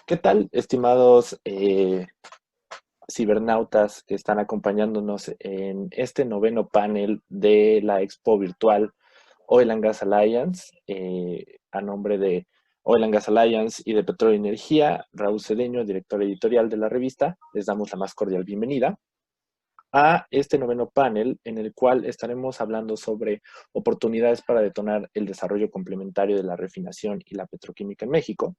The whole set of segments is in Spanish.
¿Qué tal, estimados cibernautas que están acompañándonos en este noveno panel de la Expo Virtual Oil and Gas Alliance? A nombre de Oil and Gas Alliance y de Petróleo y Energía, Raúl Cedeño, director editorial de la revista, les damos la más cordial bienvenida a este noveno panel en el cual estaremos hablando sobre oportunidades para detonar el desarrollo complementario de la refinación y la petroquímica en México.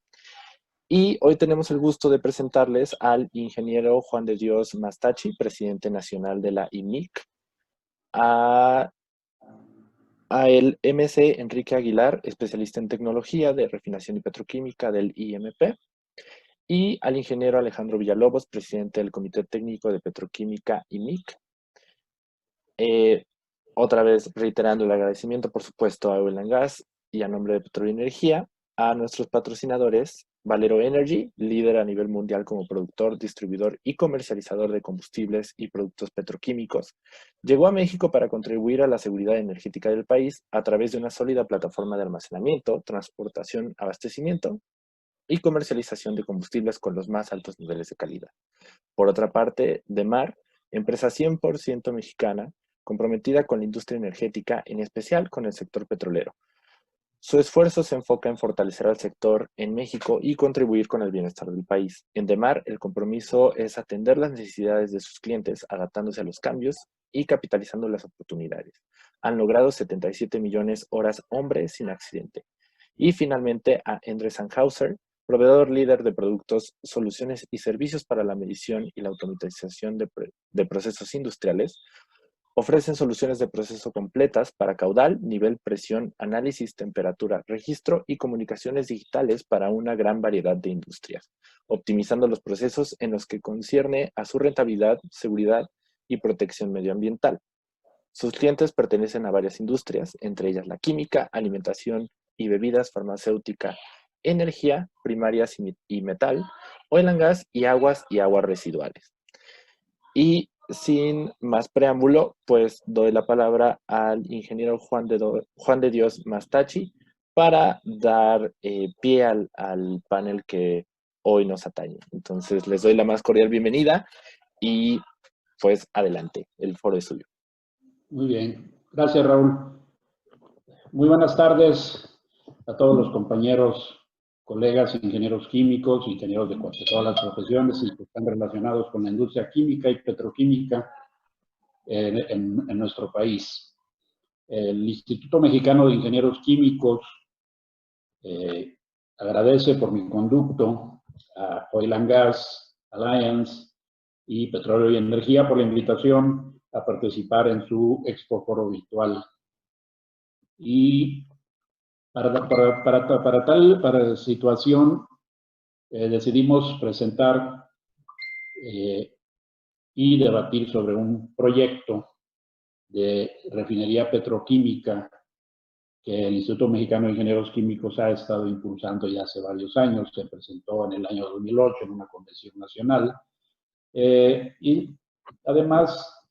Y hoy tenemos el gusto de presentarles al ingeniero Juan de Dios Mastachi, presidente nacional de la IMIC, a, a el MC Enrique Aguilar, especialista en tecnología de refinación y petroquímica del IMP, y al ingeniero Alejandro Villalobos, presidente del Comité Técnico de Petroquímica IMIC. Eh, Otra vez reiterando el agradecimiento, por supuesto, a Oil and Gas y a nombre de Petróleo y Energía, a nuestros patrocinadores, Valero Energy, líder a nivel mundial como productor, distribuidor y comercializador de combustibles y productos petroquímicos, llegó a México para contribuir a la seguridad energética del país a través de una sólida plataforma de almacenamiento, transportación, abastecimiento y comercialización de combustibles con los más altos niveles de calidad. Por otra parte, DEMAR, empresa 100% mexicana, comprometida con la industria energética, en especial con el sector petrolero. Su esfuerzo se enfoca en fortalecer al sector en México y contribuir con el bienestar del país. En DEMAR, el compromiso es atender las necesidades de sus clientes, adaptándose a los cambios y capitalizando las oportunidades. Han logrado 77 millones horas hombre sin accidente. Y finalmente a Endre Sandhauser, proveedor líder de productos, soluciones y servicios para la medición y la automatización de procesos industriales. Ofrecen soluciones de proceso completas para caudal, nivel, presión, análisis, temperatura, registro y comunicaciones digitales para una gran variedad de industrias, optimizando los procesos en los que concierne a su rentabilidad, seguridad y protección medioambiental. Sus clientes pertenecen a varias industrias, entre ellas la química, alimentación y bebidas, farmacéutica, energía, primarias y metal, oil and gas y aguas residuales. Y sin más preámbulo, pues doy la palabra al ingeniero Juan de Dios Mastachi para dar pie al panel que hoy nos atañe. Entonces les doy la más cordial bienvenida y pues adelante, el foro es suyo. Muy bien, gracias Raúl. Muy buenas tardes a todos los compañeros, colegas, ingenieros químicos, ingenieros de todas las profesiones y que están relacionados con la industria química y petroquímica en nuestro país. El Instituto Mexicano de Ingenieros Químicos agradece por mi conducto a Oil and Gas Alliance y Petróleo y Energía por la invitación a participar en su Expo Foro Virtual. Y para tal situación decidimos presentar y debatir sobre un proyecto de refinería petroquímica que el Instituto Mexicano de Ingenieros Químicos ha estado impulsando ya hace varios años. Se presentó en el año 2008 en una convención nacional. Y además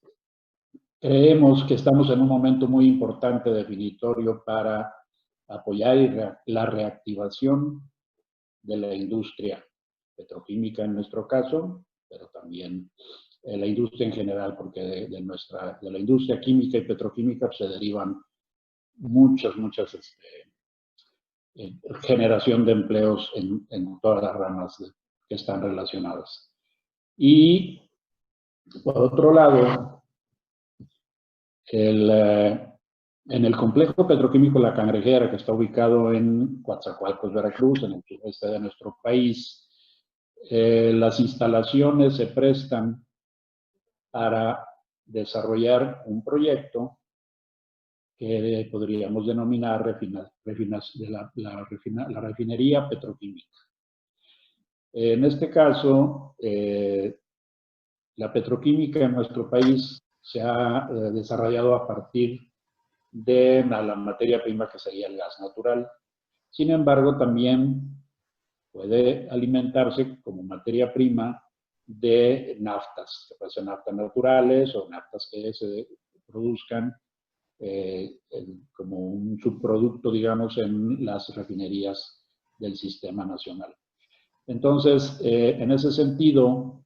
creemos que estamos en un momento muy importante, definitorio, para apoyar la reactivación de la industria petroquímica en nuestro caso, pero también la industria en general, porque de la industria química y petroquímica se derivan muchas generación de empleos en todas las ramas que están relacionadas. Y por otro lado, en el complejo petroquímico La Cangrejera, que está ubicado en Coatzacoalcos, Veracruz, en el sureste de nuestro país, las instalaciones se prestan para desarrollar un proyecto que podríamos denominar la refinería petroquímica. En este caso, la petroquímica en nuestro país se ha desarrollado a partir de la materia prima que sería el gas natural. Sin embargo, también puede alimentarse como materia prima de naftas, que pueden ser naftas naturales o naftas que se produzcan como un subproducto, digamos, en las refinerías del sistema nacional. Entonces, en ese sentido,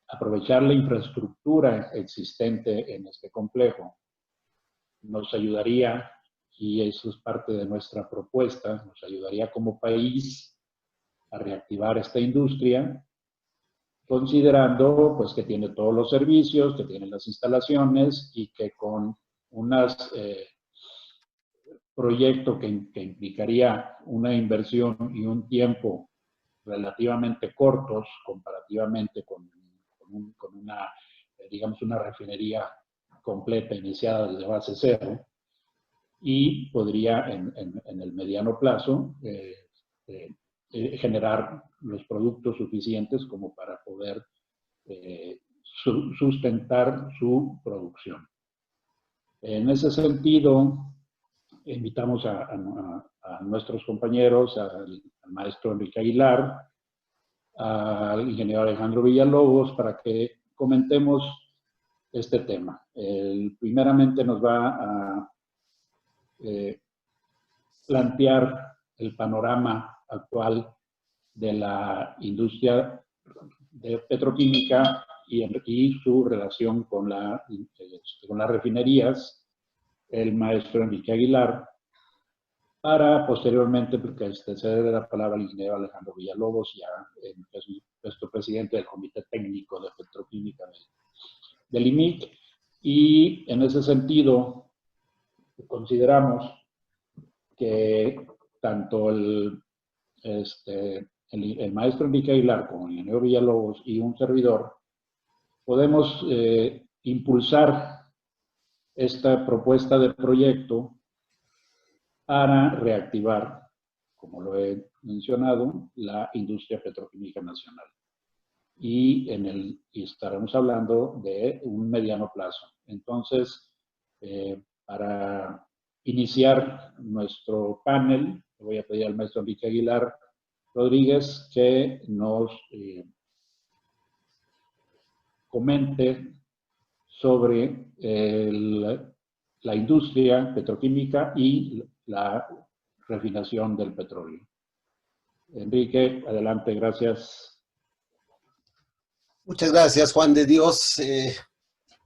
aprovechar la infraestructura existente en este complejo nos ayudaría, y eso es parte de nuestra propuesta, nos ayudaría como país a reactivar esta industria, considerando pues que tiene todos los servicios, que tiene las instalaciones y que con unas proyecto que implicaría una inversión y un tiempo relativamente cortos comparativamente con una, digamos, una refinería completa iniciada desde base cero, y podría en el mediano plazo generar los productos suficientes como para poder sustentar su producción. En ese sentido, invitamos a nuestros compañeros, al maestro Enrique Aguilar, al ingeniero Alejandro Villalobos, para que comentemos este tema. Primeramente nos va a plantear el panorama actual de la industria de petroquímica y su relación con las refinerías, el maestro Enrique Aguilar, para posteriormente, porque cede la palabra al ingeniero Alejandro Villalobos, ya es nuestro presidente del Comité Técnico de Petroquímica del IMIC, y en ese sentido consideramos que tanto el maestro Enrique Aguilar como el ingeniero Villalobos y un servidor podemos impulsar esta propuesta de proyecto para reactivar, como lo he mencionado, la industria petroquímica nacional. Y estaremos hablando de un mediano plazo. Entonces, para iniciar nuestro panel, le voy a pedir al maestro Enrique Aguilar Rodríguez que nos comente sobre la industria petroquímica y la refinación del petróleo. Enrique, adelante, gracias. Muchas gracias, Juan de Dios.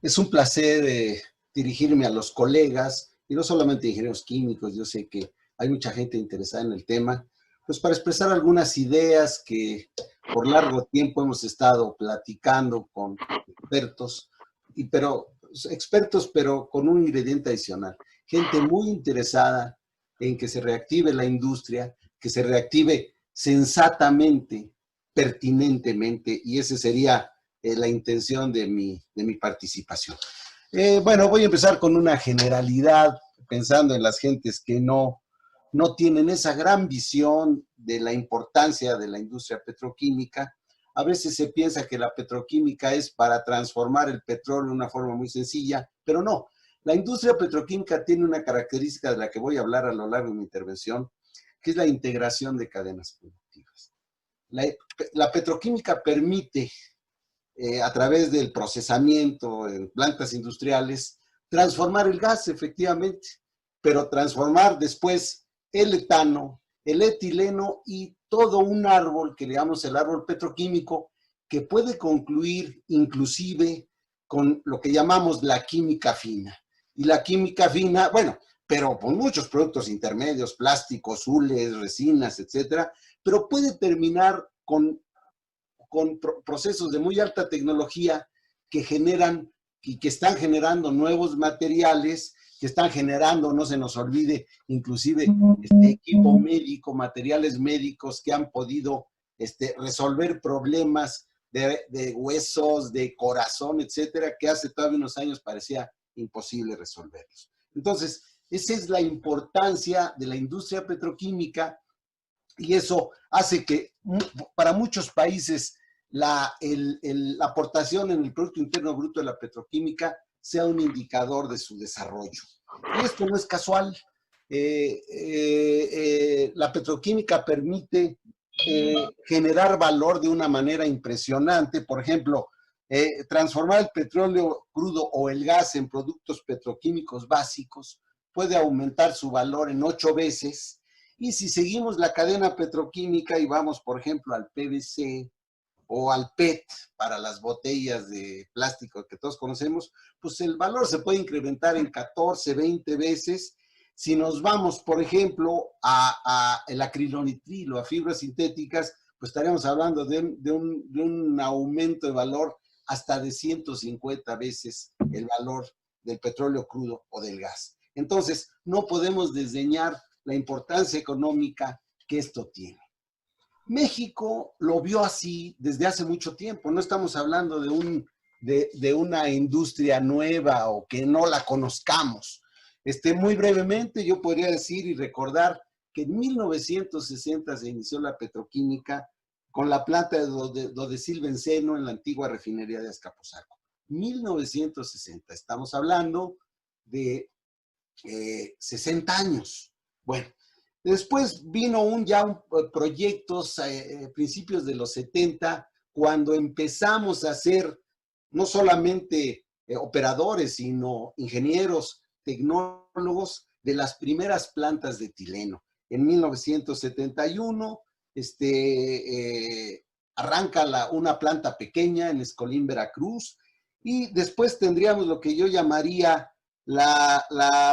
Es un placer dirigirme a los colegas, y no solamente ingenieros químicos, yo sé que hay mucha gente interesada en el tema, pues para expresar algunas ideas que por largo tiempo hemos estado platicando con expertos, pero con un ingrediente adicional. Gente muy interesada en que se reactive la industria, que se reactive sensatamente, pertinentemente, y esa sería la intención de mi participación. Bueno, voy a empezar con una generalidad, pensando en las gentes que no tienen esa gran visión de la importancia de la industria petroquímica. A veces se piensa que la petroquímica es para transformar el petróleo de una forma muy sencilla, pero no. La industria petroquímica tiene una característica de la que voy a hablar a lo largo de mi intervención, que es la integración de cadenas productivas. La petroquímica permite, a través del procesamiento en plantas industriales, transformar el gas, efectivamente, pero transformar después el etano, el etileno y todo un árbol que le llamamos el árbol petroquímico, que puede concluir inclusive con lo que llamamos la química fina. Y la química fina, bueno, pero con muchos productos intermedios, plásticos, hules, resinas, etcétera, pero puede terminar con procesos de muy alta tecnología que generan y que están generando nuevos materiales, que están generando, no se nos olvide, inclusive equipo médico, materiales médicos que han podido resolver problemas de huesos, de corazón, etcétera, que hace todavía unos años parecía imposible resolverlos. Entonces, esa es la importancia de la industria petroquímica, y eso hace que para muchos países la aportación en el Producto Interno Bruto de la petroquímica sea un indicador de su desarrollo. Y esto no es casual. La petroquímica permite generar valor de una manera impresionante. Por ejemplo, transformar el petróleo crudo o el gas en productos petroquímicos básicos puede aumentar su valor en 8 veces, Y si seguimos la cadena petroquímica y vamos, por ejemplo, al PVC o al PET para las botellas de plástico que todos conocemos, pues el valor se puede incrementar en 14, 20 veces. Si nos vamos, por ejemplo, a el acrilonitrilo, a fibras sintéticas, pues estaríamos hablando de un aumento de valor hasta de 150 veces el valor del petróleo crudo o del gas. Entonces, no podemos desdeñar la importancia económica que esto tiene. México lo vio así desde hace mucho tiempo. No estamos hablando de una industria nueva o que no la conozcamos. Muy brevemente, yo podría decir y recordar que en 1960 se inició la petroquímica con la planta de Dodecil-Benceno en la antigua refinería de Azcapotzalco. 1960, estamos hablando de 60 años. Bueno, después vino proyectos principios de los 70, cuando empezamos a ser no solamente operadores, sino ingenieros, tecnólogos de las primeras plantas de etileno. En 1971 arranca una planta pequeña en Escolín, Veracruz, y después tendríamos lo que yo llamaría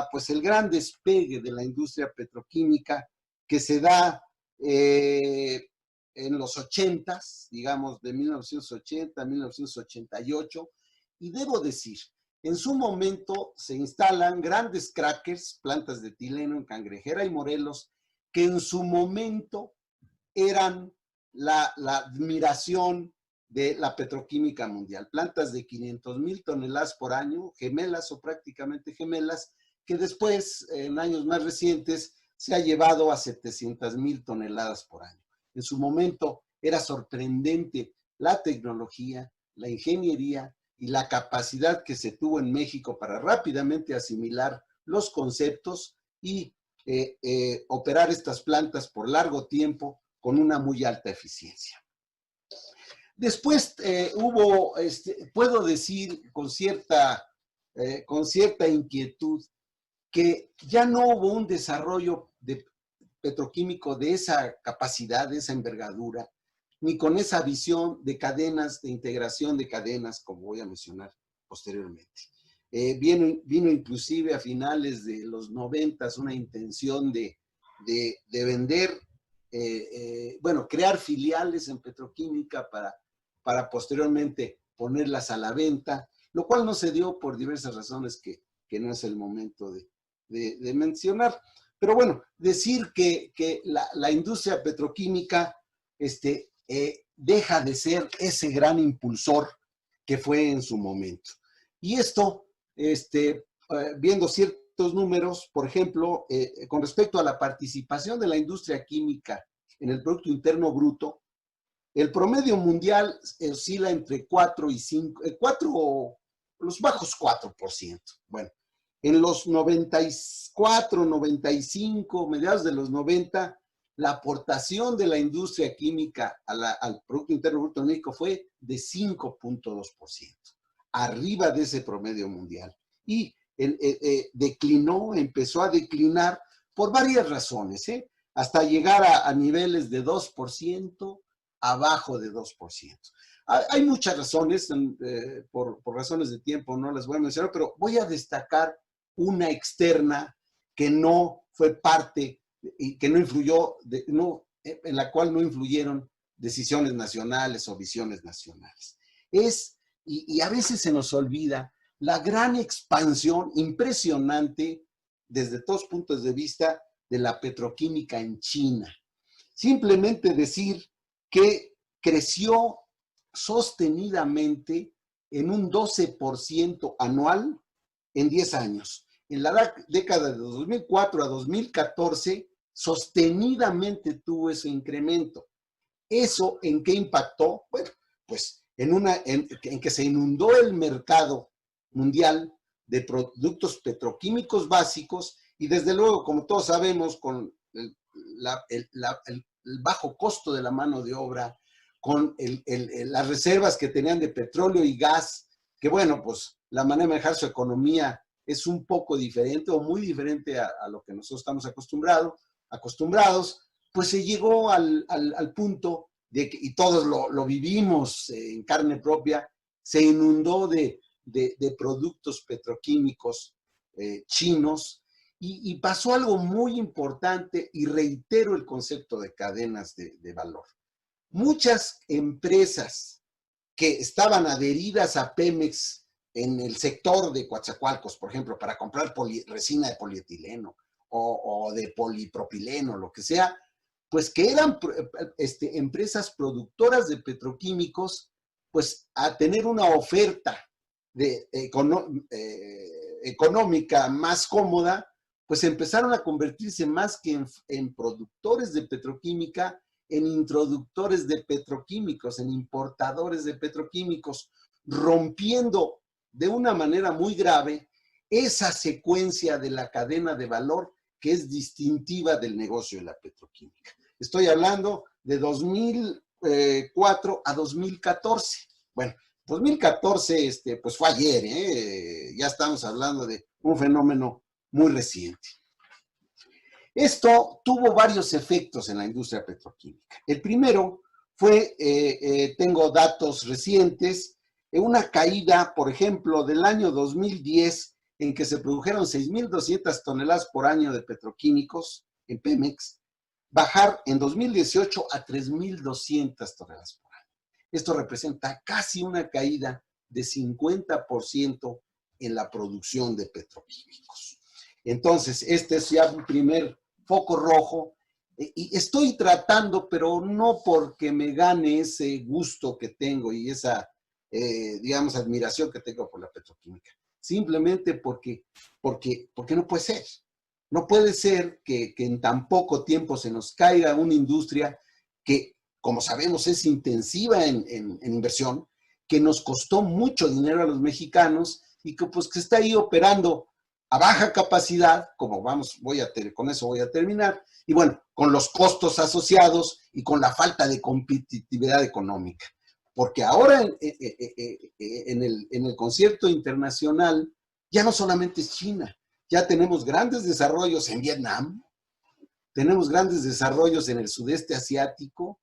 pues el gran despegue de la industria petroquímica que se da en los 80s, digamos de 1980 a 1988, y debo decir, en su momento se instalan grandes crackers, plantas de etileno en Cangrejera y Morelos, que en su momento eran la admiración de la petroquímica mundial. Plantas de 500,000 toneladas por año, gemelas o prácticamente gemelas, que después, en años más recientes, se ha llevado a 700,000 toneladas por año. En su momento era sorprendente la tecnología, la ingeniería y la capacidad que se tuvo en México para rápidamente asimilar los conceptos y operar estas plantas por largo tiempo con una muy alta eficiencia. Después puedo decir con cierta inquietud que ya no hubo un desarrollo petroquímico de esa capacidad, de esa envergadura, ni con esa visión de cadenas, de integración de cadenas, como voy a mencionar posteriormente. Vino inclusive a finales de los 90 una intención de vender, crear filiales en petroquímica para posteriormente ponerlas a la venta, lo cual no se dio por diversas razones que no es el momento de mencionar. Pero bueno, decir que la industria petroquímica deja de ser ese gran impulsor que fue en su momento. Y esto, viendo ciertos números, por ejemplo, con respecto a la participación de la industria química en el Producto Interno Bruto, el promedio mundial oscila entre 4 y 5, los bajos 4%. Bueno, en los 94, 95, mediados de los 90, la aportación de la industria química al Producto Interno Bruto de México fue de 5.2%, arriba de ese promedio mundial. Y empezó a declinar por varias razones, hasta llegar a niveles de 2%, abajo de 2%. Hay muchas razones, por razones de tiempo no las voy a mencionar, pero voy a destacar una externa que no fue parte y que no influyó, en la cual no influyeron decisiones nacionales o visiones nacionales. Y a veces se nos olvida la gran expansión impresionante desde todos puntos de vista de la petroquímica en China. Simplemente decir que creció sostenidamente en un 12% anual en 10 años. En la década de 2004 a 2014, sostenidamente tuvo ese incremento. ¿Eso en qué impactó? Bueno, pues en que se inundó el mercado mundial de productos petroquímicos básicos y desde luego, como todos sabemos, con el bajo costo de la mano de obra, con las reservas que tenían de petróleo y gas, que bueno, pues la manera de manejar su economía es un poco diferente o muy diferente a lo que nosotros estamos acostumbrados, acostumbrados, pues se llegó al punto de que, y todos lo vivimos en carne propia, se inundó de productos petroquímicos chinos, y pasó algo muy importante, y reitero el concepto de cadenas de valor. Muchas empresas que estaban adheridas a Pemex en el sector de Coatzacoalcos, por ejemplo, para comprar resina de polietileno o de polipropileno, lo que sea, pues que eran empresas productoras de petroquímicos, pues a tener una oferta económica más cómoda, pues empezaron a convertirse más que en productores de petroquímica, en introductores de petroquímicos, en importadores de petroquímicos, rompiendo de una manera muy grave esa secuencia de la cadena de valor que es distintiva del negocio de la petroquímica. Estoy hablando de 2004 a 2014. Bueno, 2014 pues fue ayer, ya estamos hablando de un fenómeno muy reciente. Esto tuvo varios efectos en la industria petroquímica. El primero fue, tengo datos recientes, una caída, por ejemplo, del año 2010, en que se produjeron 6.200 toneladas por año de petroquímicos en Pemex, bajar en 2018 a 3.200 toneladas por año. Esto representa casi una caída de 50% en la producción de petroquímicos. Entonces, este es ya un primer foco rojo, y estoy tratando, pero no porque me gane ese gusto que tengo y esa, digamos, admiración que tengo por la petroquímica, simplemente porque no puede ser. No puede ser que en tan poco tiempo se nos caiga una industria que, como sabemos, es intensiva en inversión, que nos costó mucho dinero a los mexicanos y que pues que está ahí operando a baja capacidad, como con eso voy a terminar, y bueno, con los costos asociados y con la falta de competitividad económica. Porque ahora en el concierto internacional ya no solamente es China, ya tenemos grandes desarrollos en Vietnam, tenemos grandes desarrollos en el sudeste asiático,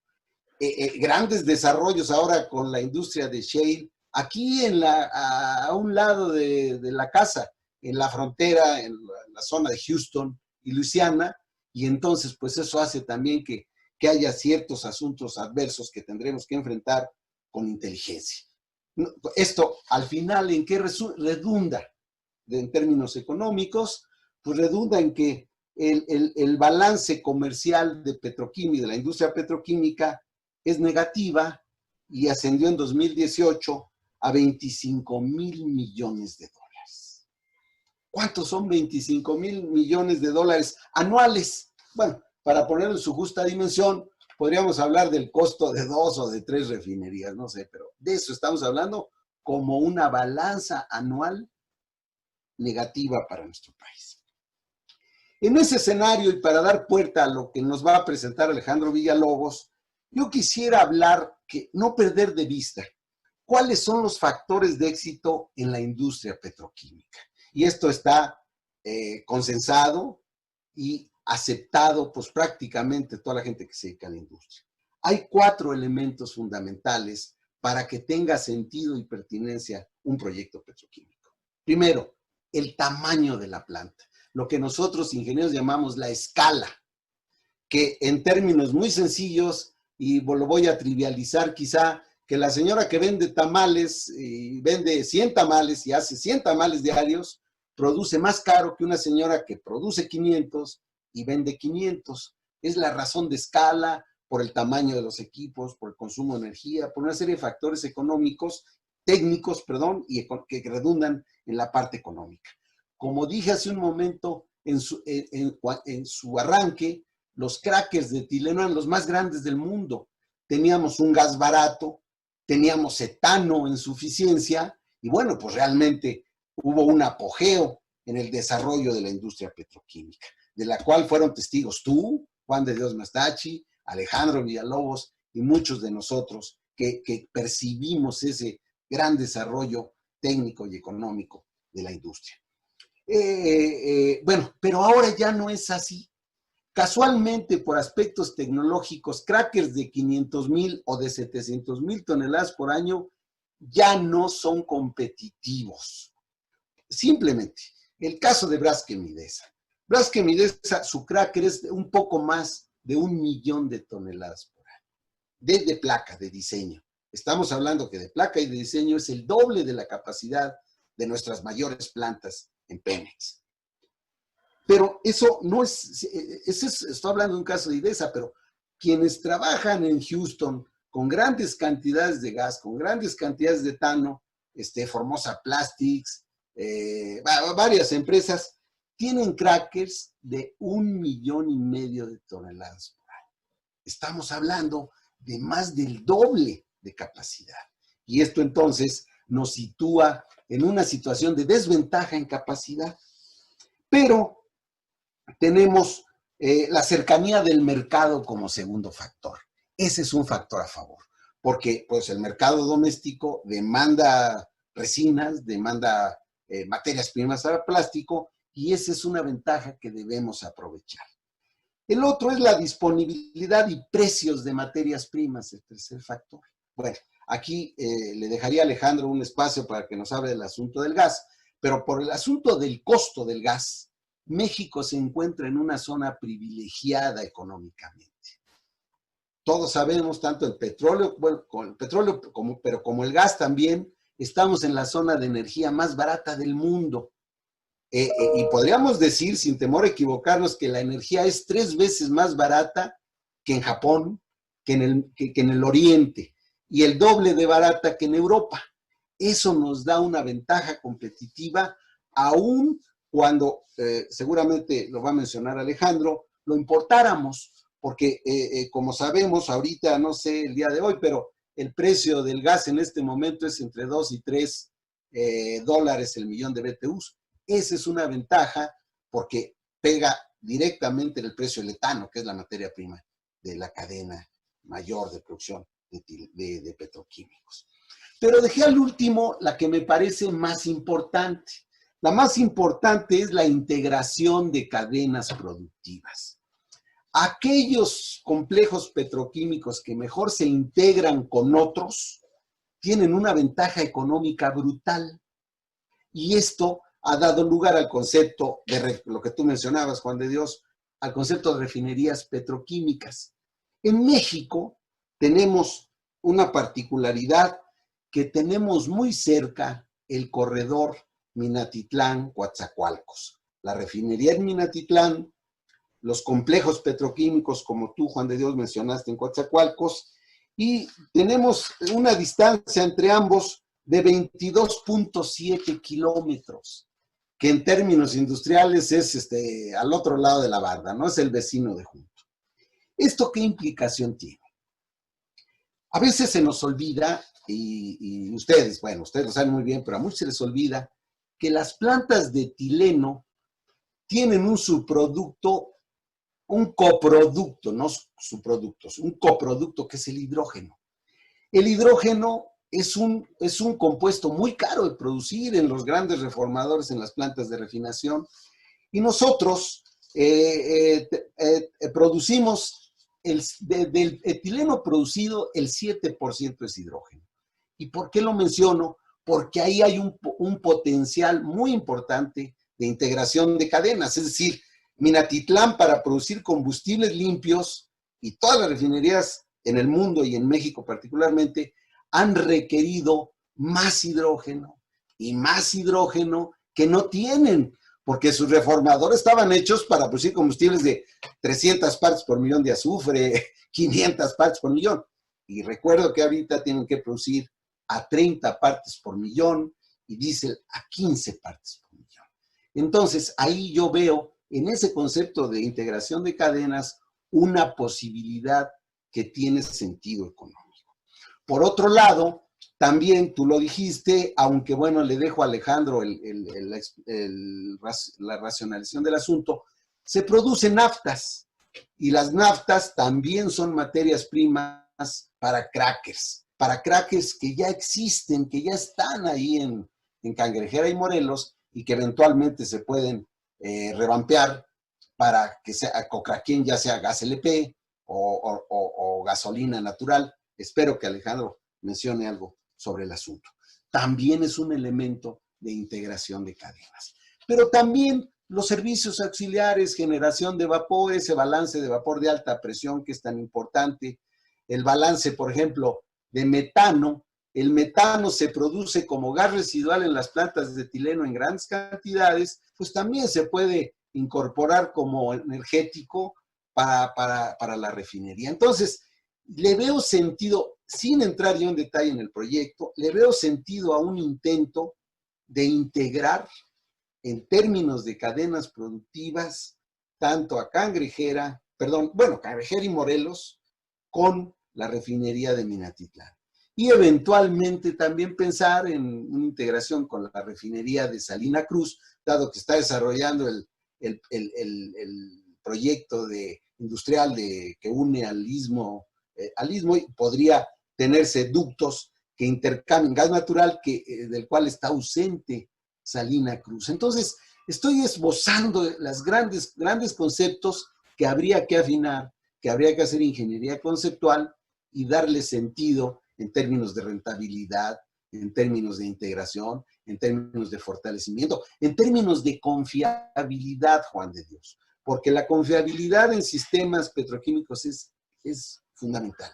grandes desarrollos ahora con la industria de shale, aquí a un lado de la casa, en la frontera, en la zona de Houston y Luisiana, y entonces pues eso hace también que haya ciertos asuntos adversos que tendremos que enfrentar con inteligencia. Esto, al final, ¿en qué redunda? En términos económicos, pues redunda en que el balance comercial de petroquímica, de la industria petroquímica, es negativa y ascendió en 2018 a 25,000 millones de dólares. ¿Cuántos son 25,000 millones de dólares anuales? Bueno, para ponerlo en su justa dimensión, podríamos hablar del costo de 2 o de 3 refinerías, no sé, pero de eso estamos hablando como una balanza anual negativa para nuestro país. En ese escenario, y para dar puerta a lo que nos va a presentar Alejandro Villalobos, yo quisiera hablar, no perder de vista, cuáles son los factores de éxito en la industria petroquímica. Y esto está consensado y aceptado, pues prácticamente toda la gente que se dedica a la industria. Hay 4 elementos fundamentales para que tenga sentido y pertinencia un proyecto petroquímico. Primero, el tamaño de la planta, lo que nosotros ingenieros llamamos la escala, que en términos muy sencillos, y lo voy a trivializar quizá, que la señora que vende tamales y vende 100 tamales y hace 100 tamales diarios, produce más caro que una señora que produce 500 y vende 500. Es la razón de escala, por el tamaño de los equipos, por el consumo de energía, por una serie de factores económicos, técnicos, perdón, y que redundan en la parte económica. Como dije hace un momento, en su arranque, los crackers de etileno eran los más grandes del mundo. Teníamos un gas barato, teníamos etano en suficiencia, y bueno, pues realmente hubo un apogeo en el desarrollo de la industria petroquímica, de la cual fueron testigos tú, Juan de Dios Mastachi, Alejandro Villalobos y muchos de nosotros que percibimos ese gran desarrollo técnico y económico de la industria. Bueno, pero ahora ya no es así. Casualmente, por aspectos tecnológicos, crackers de 500,000 o de 700,000 toneladas por año ya no son competitivos. Simplemente, el caso de Braskem Idesa. Braskem Idesa, su cracker es un poco más de 1,000,000 de toneladas por año, de placa, de diseño. Estamos hablando que de placa y de diseño es el doble de la capacidad de nuestras mayores plantas en Pemex. Pero eso no es, estoy hablando de un caso de Idesa, pero quienes trabajan en Houston con grandes cantidades de gas, con grandes cantidades de etano, Formosa Plastics, varias empresas, tienen crackers de 1,500,000 de toneladas por año. Estamos hablando de más del doble de capacidad. Y esto entonces nos sitúa en una situación de desventaja en capacidad. Pero tenemos la cercanía del mercado como segundo factor. Ese es un factor a favor, porque pues, el mercado doméstico demanda resinas, demanda materias primas para plástico, y esa es una ventaja que debemos aprovechar. El otro es la disponibilidad y precios de materias primas, el tercer factor. Bueno, aquí le dejaría a Alejandro un espacio para que nos hable del asunto del gas, pero por el asunto del costo del gas, México se encuentra en una zona privilegiada económicamente. Todos sabemos, tanto el petróleo, bueno, con el petróleo, pero como el gas también, estamos en la zona de energía más barata del mundo. Y podríamos decir, sin temor a equivocarnos, que la energía es 3 veces más barata que en Japón, que en el Oriente, y el doble de barata que en Europa. Eso nos da una ventaja competitiva, aún cuando, seguramente lo va a mencionar Alejandro, lo importáramos, porque como sabemos, ahorita, no sé el día de hoy, pero el precio del gas en este momento es entre 2 y 3 dólares el millón de BTUs. Esa es una ventaja porque pega directamente en el precio del etano, que es la materia prima de la cadena mayor de producción de petroquímicos. Pero dejé al último la que me parece más importante. La más importante es la integración de cadenas productivas. Aquellos complejos petroquímicos que mejor se integran con otros tienen una ventaja económica brutal. Y esto ha dado lugar al concepto de lo que tú mencionabas, Juan de Dios, al concepto de refinerías petroquímicas. En México tenemos una particularidad, que tenemos muy cerca el corredor Minatitlán-Coatzacoalcos. La refinería en Minatitlán, los complejos petroquímicos, como tú, Juan de Dios, mencionaste en Coatzacoalcos, y tenemos una distancia entre ambos de 22.7 kilómetros, que en términos industriales es al otro lado de la barda, ¿no? Es el vecino de junto. ¿Esto qué implicación tiene? A veces se nos olvida, y ustedes, bueno, ustedes lo saben muy bien, pero a muchos se les olvida que las plantas de etileno tienen un subproducto, un coproducto, no subproductos, un coproducto que es el hidrógeno. El hidrógeno es un compuesto muy caro de producir en los grandes reformadores, en las plantas de refinación, y nosotros producimos del etileno producido, el 7% es hidrógeno. ¿Y por qué lo menciono? Porque ahí hay un potencial muy importante de integración de cadenas, es decir, Minatitlán, para producir combustibles limpios, y todas las refinerías en el mundo y en México particularmente, han requerido más hidrógeno y más hidrógeno que no tienen, porque sus reformadores estaban hechos para producir combustibles de 300 partes por millón de azufre, 500 partes por millón. Y recuerdo que ahorita tienen que producir a 30 partes por millón y diésel a 15 partes por millón. Entonces, ahí yo veo en ese concepto de integración de cadenas una posibilidad que tiene sentido económico. Por otro lado, también tú lo dijiste, aunque bueno, le dejo a Alejandro la racionalización del asunto, se producen naftas, y las naftas también son materias primas para crackers que ya existen, que ya están ahí en Cangrejera y Morelos, y que eventualmente se pueden revampear para que sea Cocraquén, ya sea gas LP o gasolina natural. Espero que Alejandro mencione algo sobre el asunto. También es un elemento de integración de cadenas. Pero también los servicios auxiliares, generación de vapor, ese balance de vapor de alta presión que es tan importante, el balance, por ejemplo, de metano. El metano se produce como gas residual en las plantas de etileno en grandes cantidades, pues también se puede incorporar como energético para la refinería. Entonces, le veo sentido, sin entrar yo en detalle en el proyecto, le veo sentido a un intento de integrar en términos de cadenas productivas tanto a Cangrejera y Morelos con la refinería de Minatitlán. Y eventualmente también pensar en una integración con la refinería de Salina Cruz, dado que está desarrollando el proyecto industrial que une al istmo, y podría tenerse ductos que intercambien gas natural del cual está ausente Salina Cruz. Entonces, estoy esbozando los grandes conceptos que habría que afinar, que habría que hacer ingeniería conceptual y darle sentido en términos de rentabilidad, en términos de integración, en términos de fortalecimiento, en términos de confiabilidad, Juan de Dios. Porque la confiabilidad en sistemas petroquímicos es fundamental.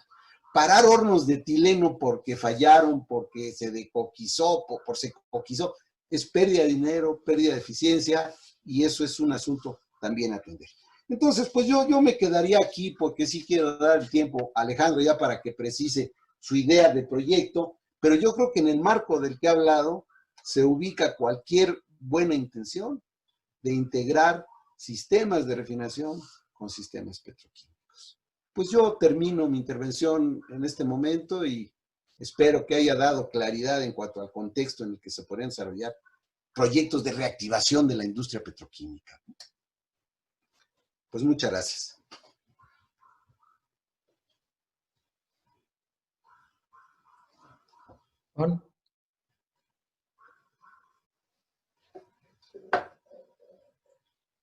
Parar hornos de etileno porque fallaron, porque se decoquizó, se coquizó, es pérdida de dinero, pérdida de eficiencia, y eso es un asunto también a atender. Entonces, pues yo me quedaría aquí porque sí quiero dar el tiempo a Alejandro ya para que precise su idea de proyecto, pero yo creo que en el marco del que he hablado se ubica cualquier buena intención de integrar sistemas de refinación con sistemas petroquímicos. Pues yo termino mi intervención en este momento y espero que haya dado claridad en cuanto al contexto en el que se podrían desarrollar proyectos de reactivación de la industria petroquímica. Pues muchas gracias. Juan.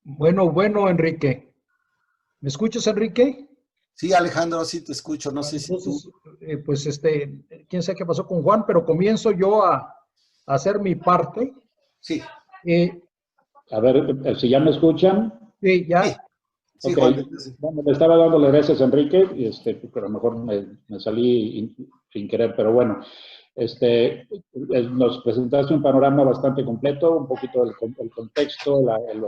Bueno, Enrique. ¿Me escuchas, Enrique? Sí, Alejandro, sí te escucho. No sé Entonces, si tú... pues quién sabe qué pasó con Juan, pero comienzo yo a hacer mi parte. Sí. A ver, si ya me escuchan. Sí, ya. Sí. Sí, Okay. Juan. Bueno, le estaba dando las gracias a Enrique, porque a lo mejor me salí sin querer, pero bueno, nos presentaste un panorama bastante completo, un poquito el contexto, el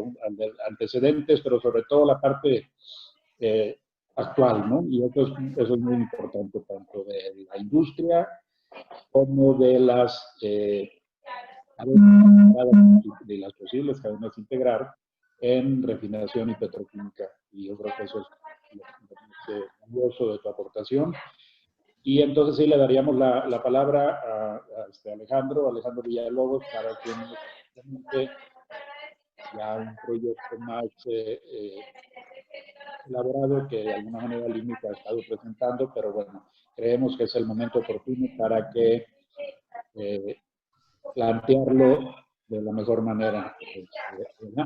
antecedentes, pero sobre todo la parte actual, ¿no? Y eso es muy importante, tanto de la industria como de las posibles cadenas a integrar en refinación y petroquímica. Y yo creo que eso es lo valioso de tu aportación. Y entonces sí le daríamos la palabra a Alejandro Villalobos, para que nos comente ya un proyecto más elaborado que de alguna manera Límica ha estado presentando, pero bueno, creemos que es el momento oportuno para que plantearlo de la mejor manera.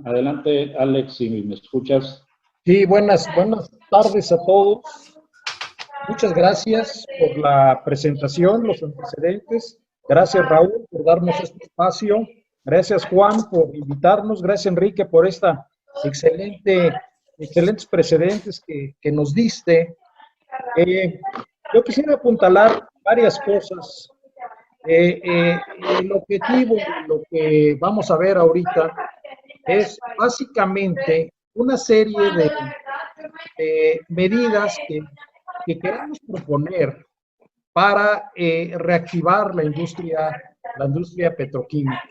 Adelante, Alex, si me escuchas. Sí, buenas tardes a todos. Muchas gracias por la presentación, los antecedentes. Gracias, Raúl, por darnos este espacio. Gracias, Juan, por invitarnos. Gracias, Enrique, por esta excelentes precedentes que nos diste. Yo quisiera apuntalar varias cosas. El objetivo, lo que vamos a ver ahorita, es básicamente una serie de medidas que queremos proponer para reactivar la industria petroquímica.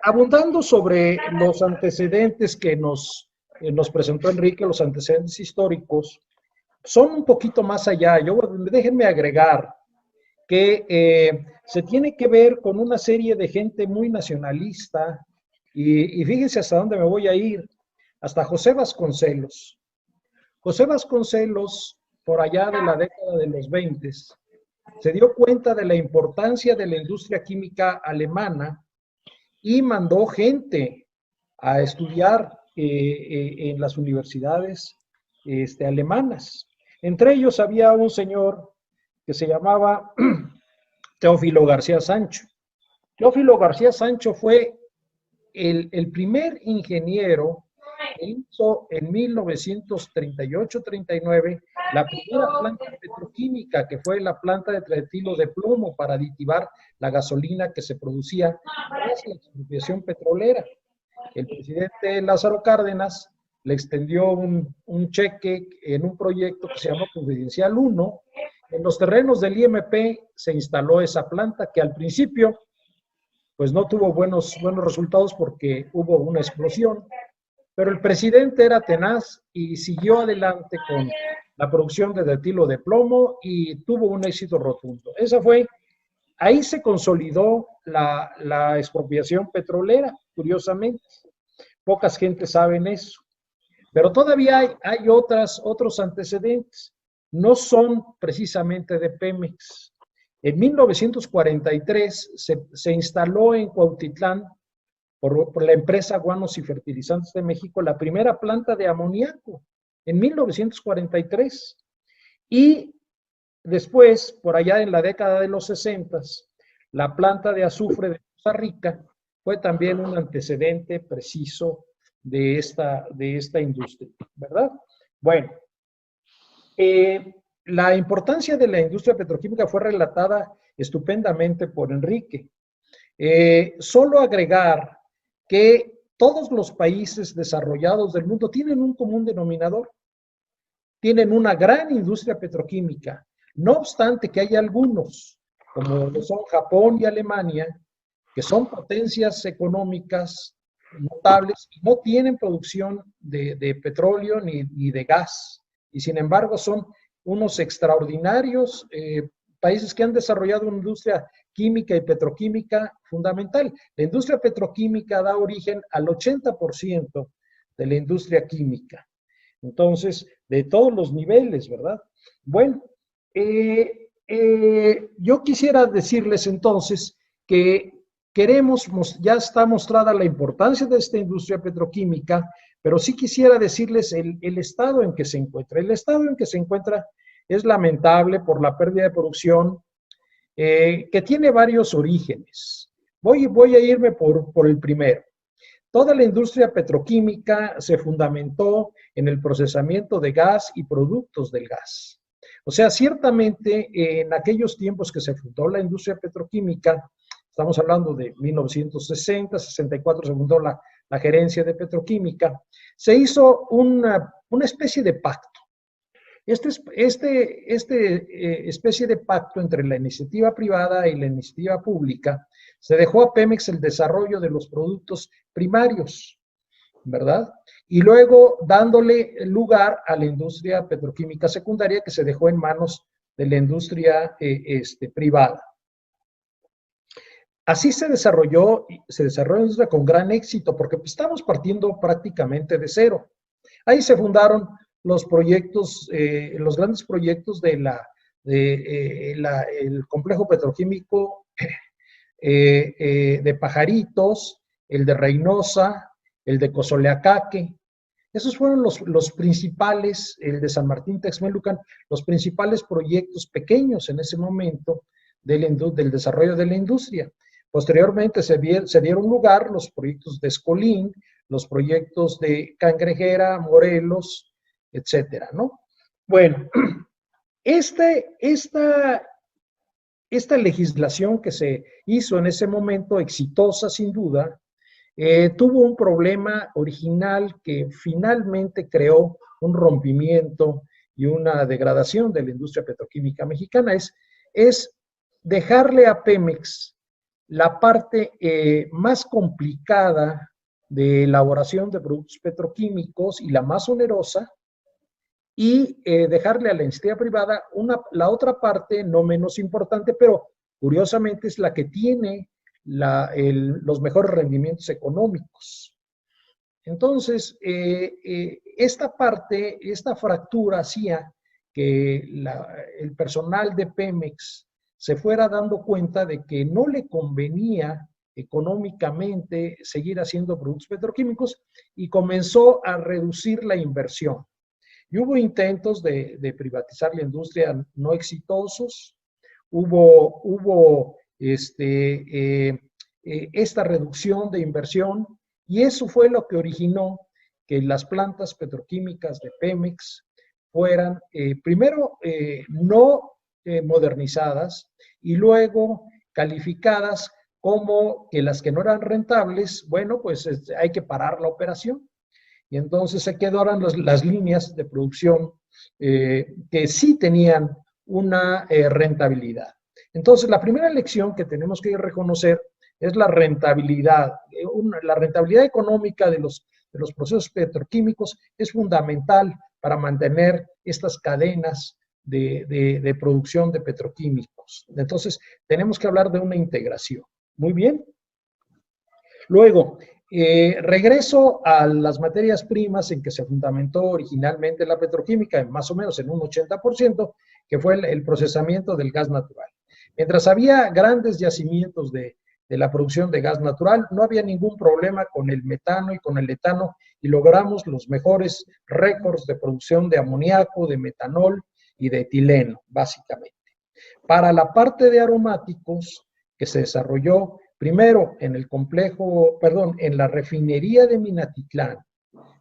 Abundando sobre los antecedentes que nos presentó Enrique, los antecedentes históricos, son un poquito más allá. Déjenme agregar que se tiene que ver con una serie de gente muy nacionalista, y fíjense hasta dónde me voy a ir, hasta José Vasconcelos. José Vasconcelos, por allá de la década de los 20, se dio cuenta de la importancia de la industria química alemana y mandó gente a estudiar en las universidades alemanas. Entre ellos había un señor que se llamaba Teófilo García Sancho. Teófilo García Sancho fue el primer ingeniero que hizo en 1938-39 la primera planta petroquímica, que fue la planta de tretilo de plomo para aditivar la gasolina que se producía tras la expropiación petrolera. El presidente Lázaro Cárdenas le extendió un cheque en un proyecto que se llamó Confidencial 1. En los terrenos del IMP se instaló esa planta que al principio pues no tuvo buenos resultados porque hubo una explosión, pero el presidente era tenaz y siguió adelante con la producción de tretilo de plomo y tuvo un éxito rotundo. Ahí se consolidó la expropiación petrolera, curiosamente. Pocas gentes saben eso. Pero todavía hay otros antecedentes. No son precisamente de Pemex. En 1943 se instaló en Cuautitlán por la empresa Guanos y Fertilizantes de México la primera planta de amoníaco en 1943. Y después, por allá en la década de los 60, la planta de azufre de Costa Rica fue también un antecedente preciso de esta industria, ¿verdad? Bueno, la importancia de la industria petroquímica fue relatada estupendamente por Enrique. Solo agregar que todos los países desarrollados del mundo tienen un común denominador. Tienen una gran industria petroquímica. No obstante que hay algunos, como lo son Japón y Alemania, que son potencias económicas notables y no tienen producción de petróleo ni de gas. Y sin embargo son unos extraordinarios países que han desarrollado una industria química y petroquímica fundamental. La industria petroquímica da origen al 80% de la industria química. Entonces, de todos los niveles, ¿verdad? Bueno, yo quisiera decirles entonces que ya está mostrada la importancia de esta industria petroquímica, pero sí quisiera decirles el estado en que se encuentra. El estado en que se encuentra es lamentable por la pérdida de producción, que tiene varios orígenes. Voy a irme por el primero. Toda la industria petroquímica se fundamentó en el procesamiento de gas y productos del gas. O sea, ciertamente en aquellos tiempos que se fundó la industria petroquímica, estamos hablando de 1960, 64 se fundó la gerencia de petroquímica, se hizo una especie de pacto. Especie de pacto entre la iniciativa privada y la iniciativa pública se dejó a Pemex el desarrollo de los productos primarios, ¿verdad? Y luego dándole lugar a la industria petroquímica secundaria que se dejó en manos de la industria privada. Así se desarrolló con gran éxito porque estamos partiendo prácticamente de cero. Ahí se fundaron los proyectos, los grandes proyectos del complejo petroquímico de Pajaritos, el de Reynosa, el de Cozoleacaque. Esos fueron los principales, el de San Martín Texmelucan, los principales proyectos pequeños en ese momento del desarrollo de la industria. Posteriormente se dieron lugar los proyectos de Escolín, los proyectos de Cangrejera, Morelos, etcétera, ¿no? Bueno, esta legislación que se hizo en ese momento, exitosa sin duda, tuvo un problema original que finalmente creó un rompimiento y una degradación de la industria petroquímica mexicana, es dejarle a Pemex la parte más complicada de elaboración de productos petroquímicos y la más onerosa, y dejarle a la iniciativa privada la otra parte no menos importante, pero curiosamente es la que tiene los mejores rendimientos económicos. Entonces, esta fractura hacía que el personal de Pemex se fuera dando cuenta de que no le convenía económicamente seguir haciendo productos petroquímicos y comenzó a reducir la inversión. Y hubo intentos de privatizar la industria no exitosos, hubo esta reducción de inversión y eso fue lo que originó que las plantas petroquímicas de Pemex fueran primero no modernizadas y luego calificadas como que las que no eran rentables, bueno, pues hay que parar la operación. Y entonces se quedaron las líneas de producción que sí tenían una rentabilidad. Entonces, la primera lección que tenemos que reconocer es la rentabilidad. La rentabilidad económica de los procesos petroquímicos es fundamental para mantener estas cadenas de producción de petroquímicos. Entonces, tenemos que hablar de una integración. Muy bien. Luego, regreso a las materias primas en que se fundamentó originalmente la petroquímica, más o menos en un 80%, que fue el procesamiento del gas natural. Mientras había grandes yacimientos de la producción de gas natural, no había ningún problema con el metano y con el etano y logramos los mejores récords de producción de amoníaco, de metanol y de etileno, básicamente. Para la parte de aromáticos que se desarrolló primero en en la refinería de Minatitlán,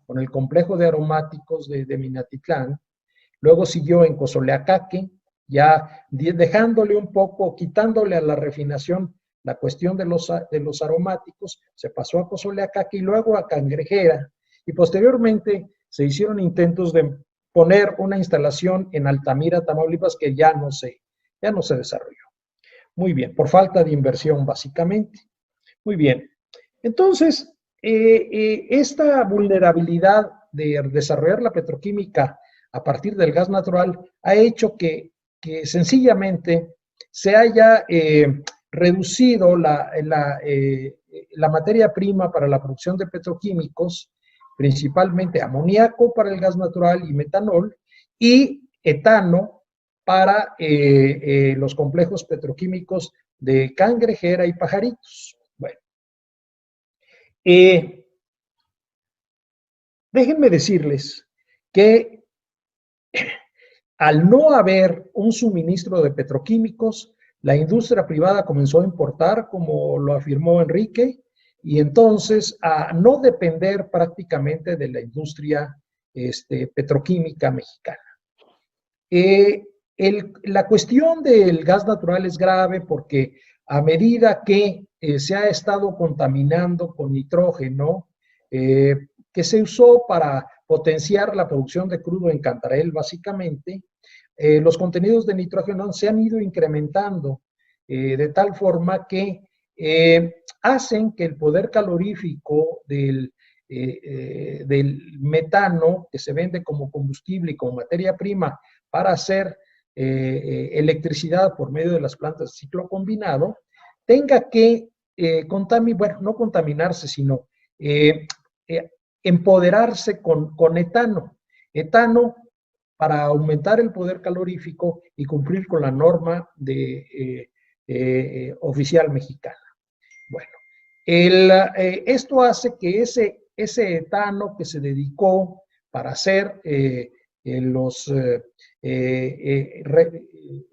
con el complejo de aromáticos de Minatitlán, luego siguió en Cozoleacaque, ya dejándole un poco, quitándole a la refinación la cuestión de los aromáticos, se pasó a Cozoleacaque y luego a Cangrejera, y posteriormente se hicieron intentos de poner una instalación en Altamira, Tamaulipas, que ya no se desarrolló. Muy bien, por falta de inversión, básicamente. Muy bien. Entonces, esta vulnerabilidad de desarrollar la petroquímica a partir del gas natural ha hecho que sencillamente se haya reducido la materia prima para la producción de petroquímicos, principalmente amoníaco para el gas natural y metanol, y etano para los complejos petroquímicos de Cangrejera y Pajaritos. Bueno, déjenme decirles que al no haber un suministro de petroquímicos, la industria privada comenzó a importar, como lo afirmó Enrique, y entonces a no depender prácticamente de la industria petroquímica mexicana. La cuestión del gas natural es grave porque a medida que se ha estado contaminando con nitrógeno, que se usó para potenciar la producción de crudo en Cantarell, básicamente, los contenidos de nitrógeno se han ido incrementando de tal forma que hacen que el poder calorífico del metano, que se vende como combustible y como materia prima para hacer electricidad por medio de las plantas de ciclo combinado, tenga que no contaminarse, sino empoderarse con etano. Etano para aumentar el poder calorífico y cumplir con la norma oficial mexicana. Bueno, esto hace que ese etano que se dedicó para hacer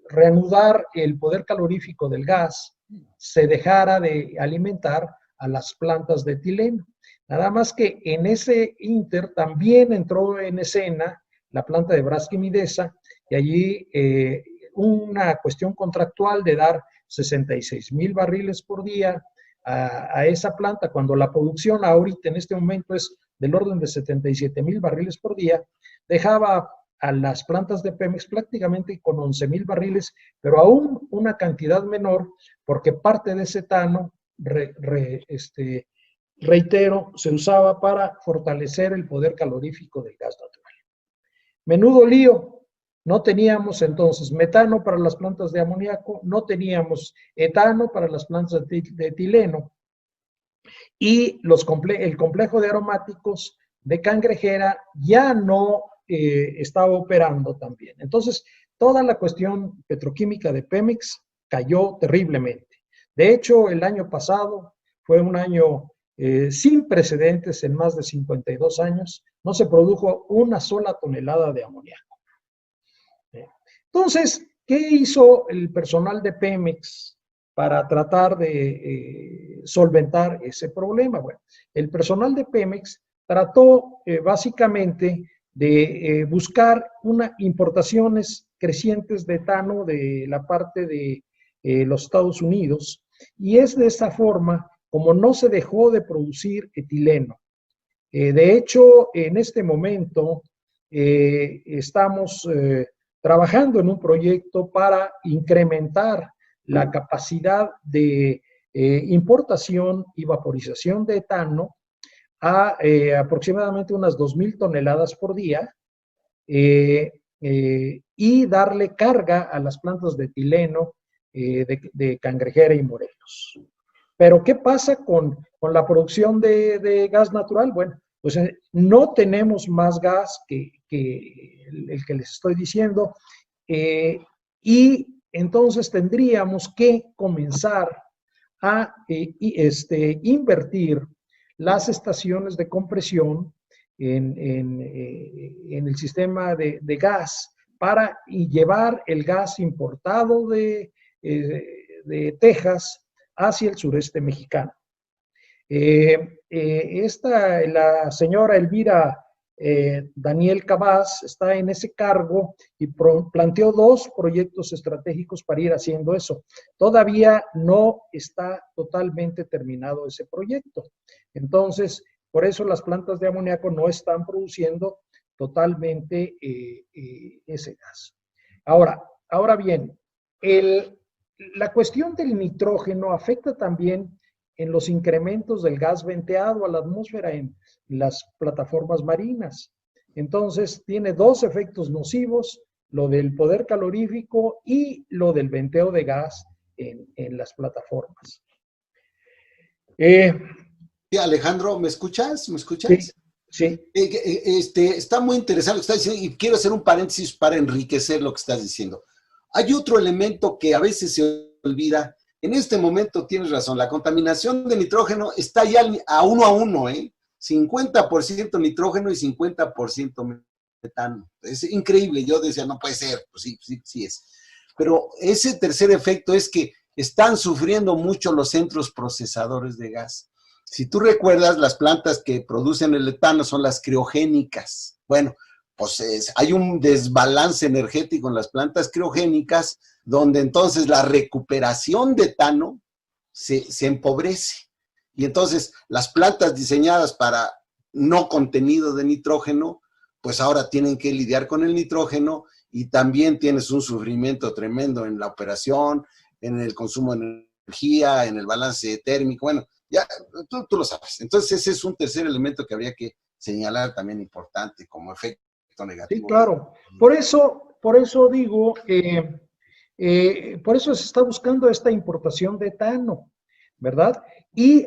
reanudar el poder calorífico del gas, se dejara de alimentar a las plantas de etileno. Nada más que en ese inter también entró en escena la planta de Braskem Idesa y allí una cuestión contractual de dar 66,000 barriles por día a esa planta, cuando la producción ahorita en este momento es del orden de 77,000 barriles por día, dejaba a las plantas de Pemex prácticamente con 11,000 barriles, pero aún una cantidad menor, porque parte de ese etano, reitero, se usaba para fortalecer el poder calorífico del gas natural. Menudo lío. No teníamos entonces metano para las plantas de amoníaco, no teníamos etano para las plantas de etileno y el complejo de aromáticos de Cangrejera ya no estaba operando también. Entonces, toda la cuestión petroquímica de Pemex cayó terriblemente. De hecho, el año pasado fue un año sin precedentes en más de 52 años, no se produjo una sola tonelada de amoníaco. Entonces, ¿qué hizo el personal de Pemex para tratar de solventar ese problema? Bueno, el personal de Pemex trató básicamente de buscar importaciones crecientes de etano de la parte de los Estados Unidos, y es de esta forma como no se dejó de producir etileno. De hecho, en este momento estamos trabajando en un proyecto para incrementar la capacidad de importación y vaporización de etano a aproximadamente unas 2,000 toneladas por día y darle carga a las plantas de etileno de Cangrejera y Morelos. Pero, ¿qué pasa con la producción de gas natural? Bueno, pues no tenemos más gas que el que les estoy diciendo, y entonces tendríamos que comenzar a invertir las estaciones de compresión en el sistema de gas para llevar el gas importado de Texas hacia el sureste mexicano. La señora Elvira Daniel Cabaz está en ese cargo y planteó 2 proyectos estratégicos para ir haciendo eso. Todavía no está totalmente terminado ese proyecto. Entonces, por eso las plantas de amoníaco no están produciendo totalmente ese gas. Ahora bien, la cuestión del nitrógeno afecta también en los incrementos del gas venteado a la atmósfera en las plataformas marinas. Entonces, tiene 2 efectos nocivos, lo del poder calorífico y lo del venteo de gas en las plataformas. Sí, Alejandro, ¿me escuchas? ¿Me escuchas? Sí. Está muy interesante lo que estás diciendo y quiero hacer un paréntesis para enriquecer lo que estás diciendo. Hay otro elemento que a veces se olvida. En este momento tienes razón, la contaminación de nitrógeno está ya a 1 a 1, 50% nitrógeno y 50% metano. Es increíble, yo decía, no puede ser, pues sí es. Pero ese tercer efecto es que están sufriendo mucho los centros procesadores de gas. Si tú recuerdas, las plantas que producen el etano son las criogénicas. Bueno, pues hay un desbalance energético en las plantas criogénicas, donde entonces la recuperación de etano se empobrece. Y entonces las plantas diseñadas para no contenido de nitrógeno, pues ahora tienen que lidiar con el nitrógeno y también tienes un sufrimiento tremendo en la operación, en el consumo de energía, en el balance térmico. Bueno, ya tú lo sabes. Entonces ese es un tercer elemento que habría que señalar también importante como efecto negativo. Sí, claro. Por eso digo, por eso se está buscando esta importación de etano, ¿verdad? Y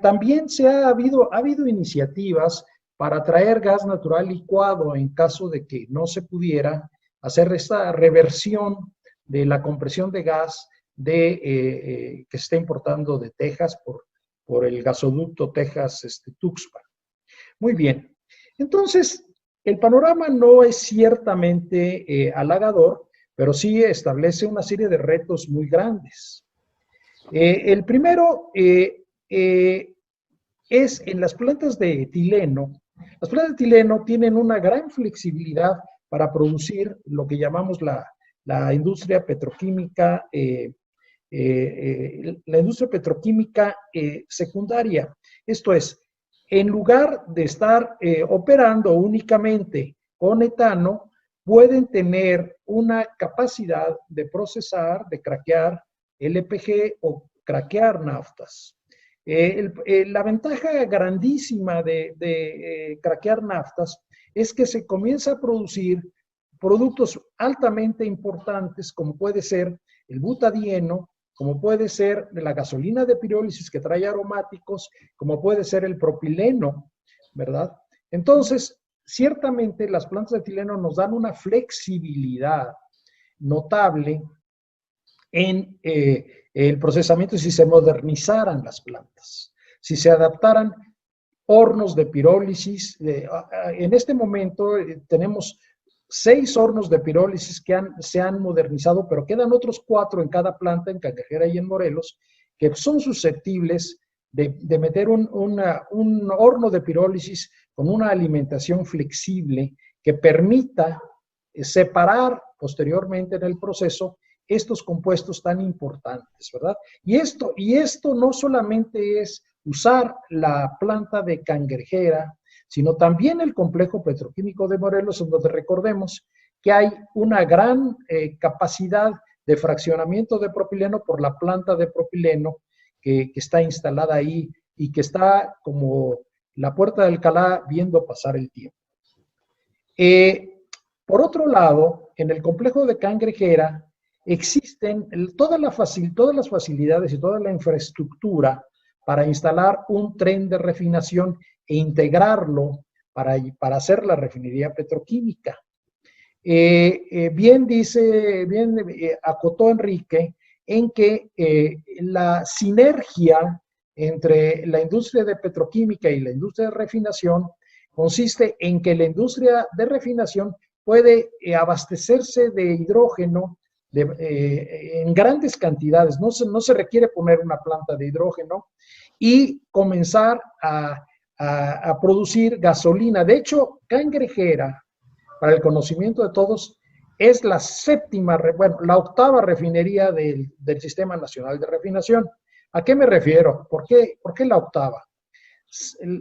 también ha habido iniciativas para traer gas natural licuado en caso de que no se pudiera hacer esta reversión de la compresión de gas que se está importando de Texas por el gasoducto Texas-Tuxpan. Muy bien. Entonces, el panorama no es ciertamente halagador, pero sí establece una serie de retos muy grandes. El primero es en las plantas de etileno. Las plantas de etileno tienen una gran flexibilidad para producir lo que llamamos la industria petroquímica, secundaria. Esto es, en lugar de estar operando únicamente con etano, pueden tener una capacidad de procesar, de craquear LPG o craquear naftas. La ventaja grandísima de craquear naftas es que se comienza a producir productos altamente importantes, como puede ser el butadieno, como puede ser la gasolina de pirólisis que trae aromáticos, como puede ser el propileno, ¿verdad? Entonces, ciertamente las plantas de etileno nos dan una flexibilidad notable en el procesamiento si se modernizaran las plantas, si se adaptaran hornos de pirólisis. En este momento tenemos 6 hornos de pirólisis que se han modernizado, pero quedan otros 4 en cada planta, en Cangrejera y en Morelos, que son susceptibles de meter un horno de pirólisis con una alimentación flexible que permita separar posteriormente en el proceso estos compuestos tan importantes, ¿verdad? Y esto no solamente es usar la planta de Cangrejera, sino también el complejo petroquímico de Morelos, en donde recordemos que hay una gran capacidad de fraccionamiento de propileno por la planta de propileno que está instalada ahí y que está como la puerta de Alcalá viendo pasar el tiempo. Por otro lado, en el complejo de Cangrejera existen todas las facilidades y toda la infraestructura para instalar un tren de refinación e integrarlo para hacer la refinería petroquímica. Bien acotó Enrique en que la sinergia entre la industria de petroquímica y la industria de refinación consiste en que la industria de refinación puede abastecerse de hidrógeno en grandes cantidades, no se requiere poner una planta de hidrógeno y comenzar a producir gasolina. De hecho, Cangrejera, para el conocimiento de todos, es la octava refinería del Sistema Nacional de Refinación. ¿A qué me refiero? ¿Por qué la octava?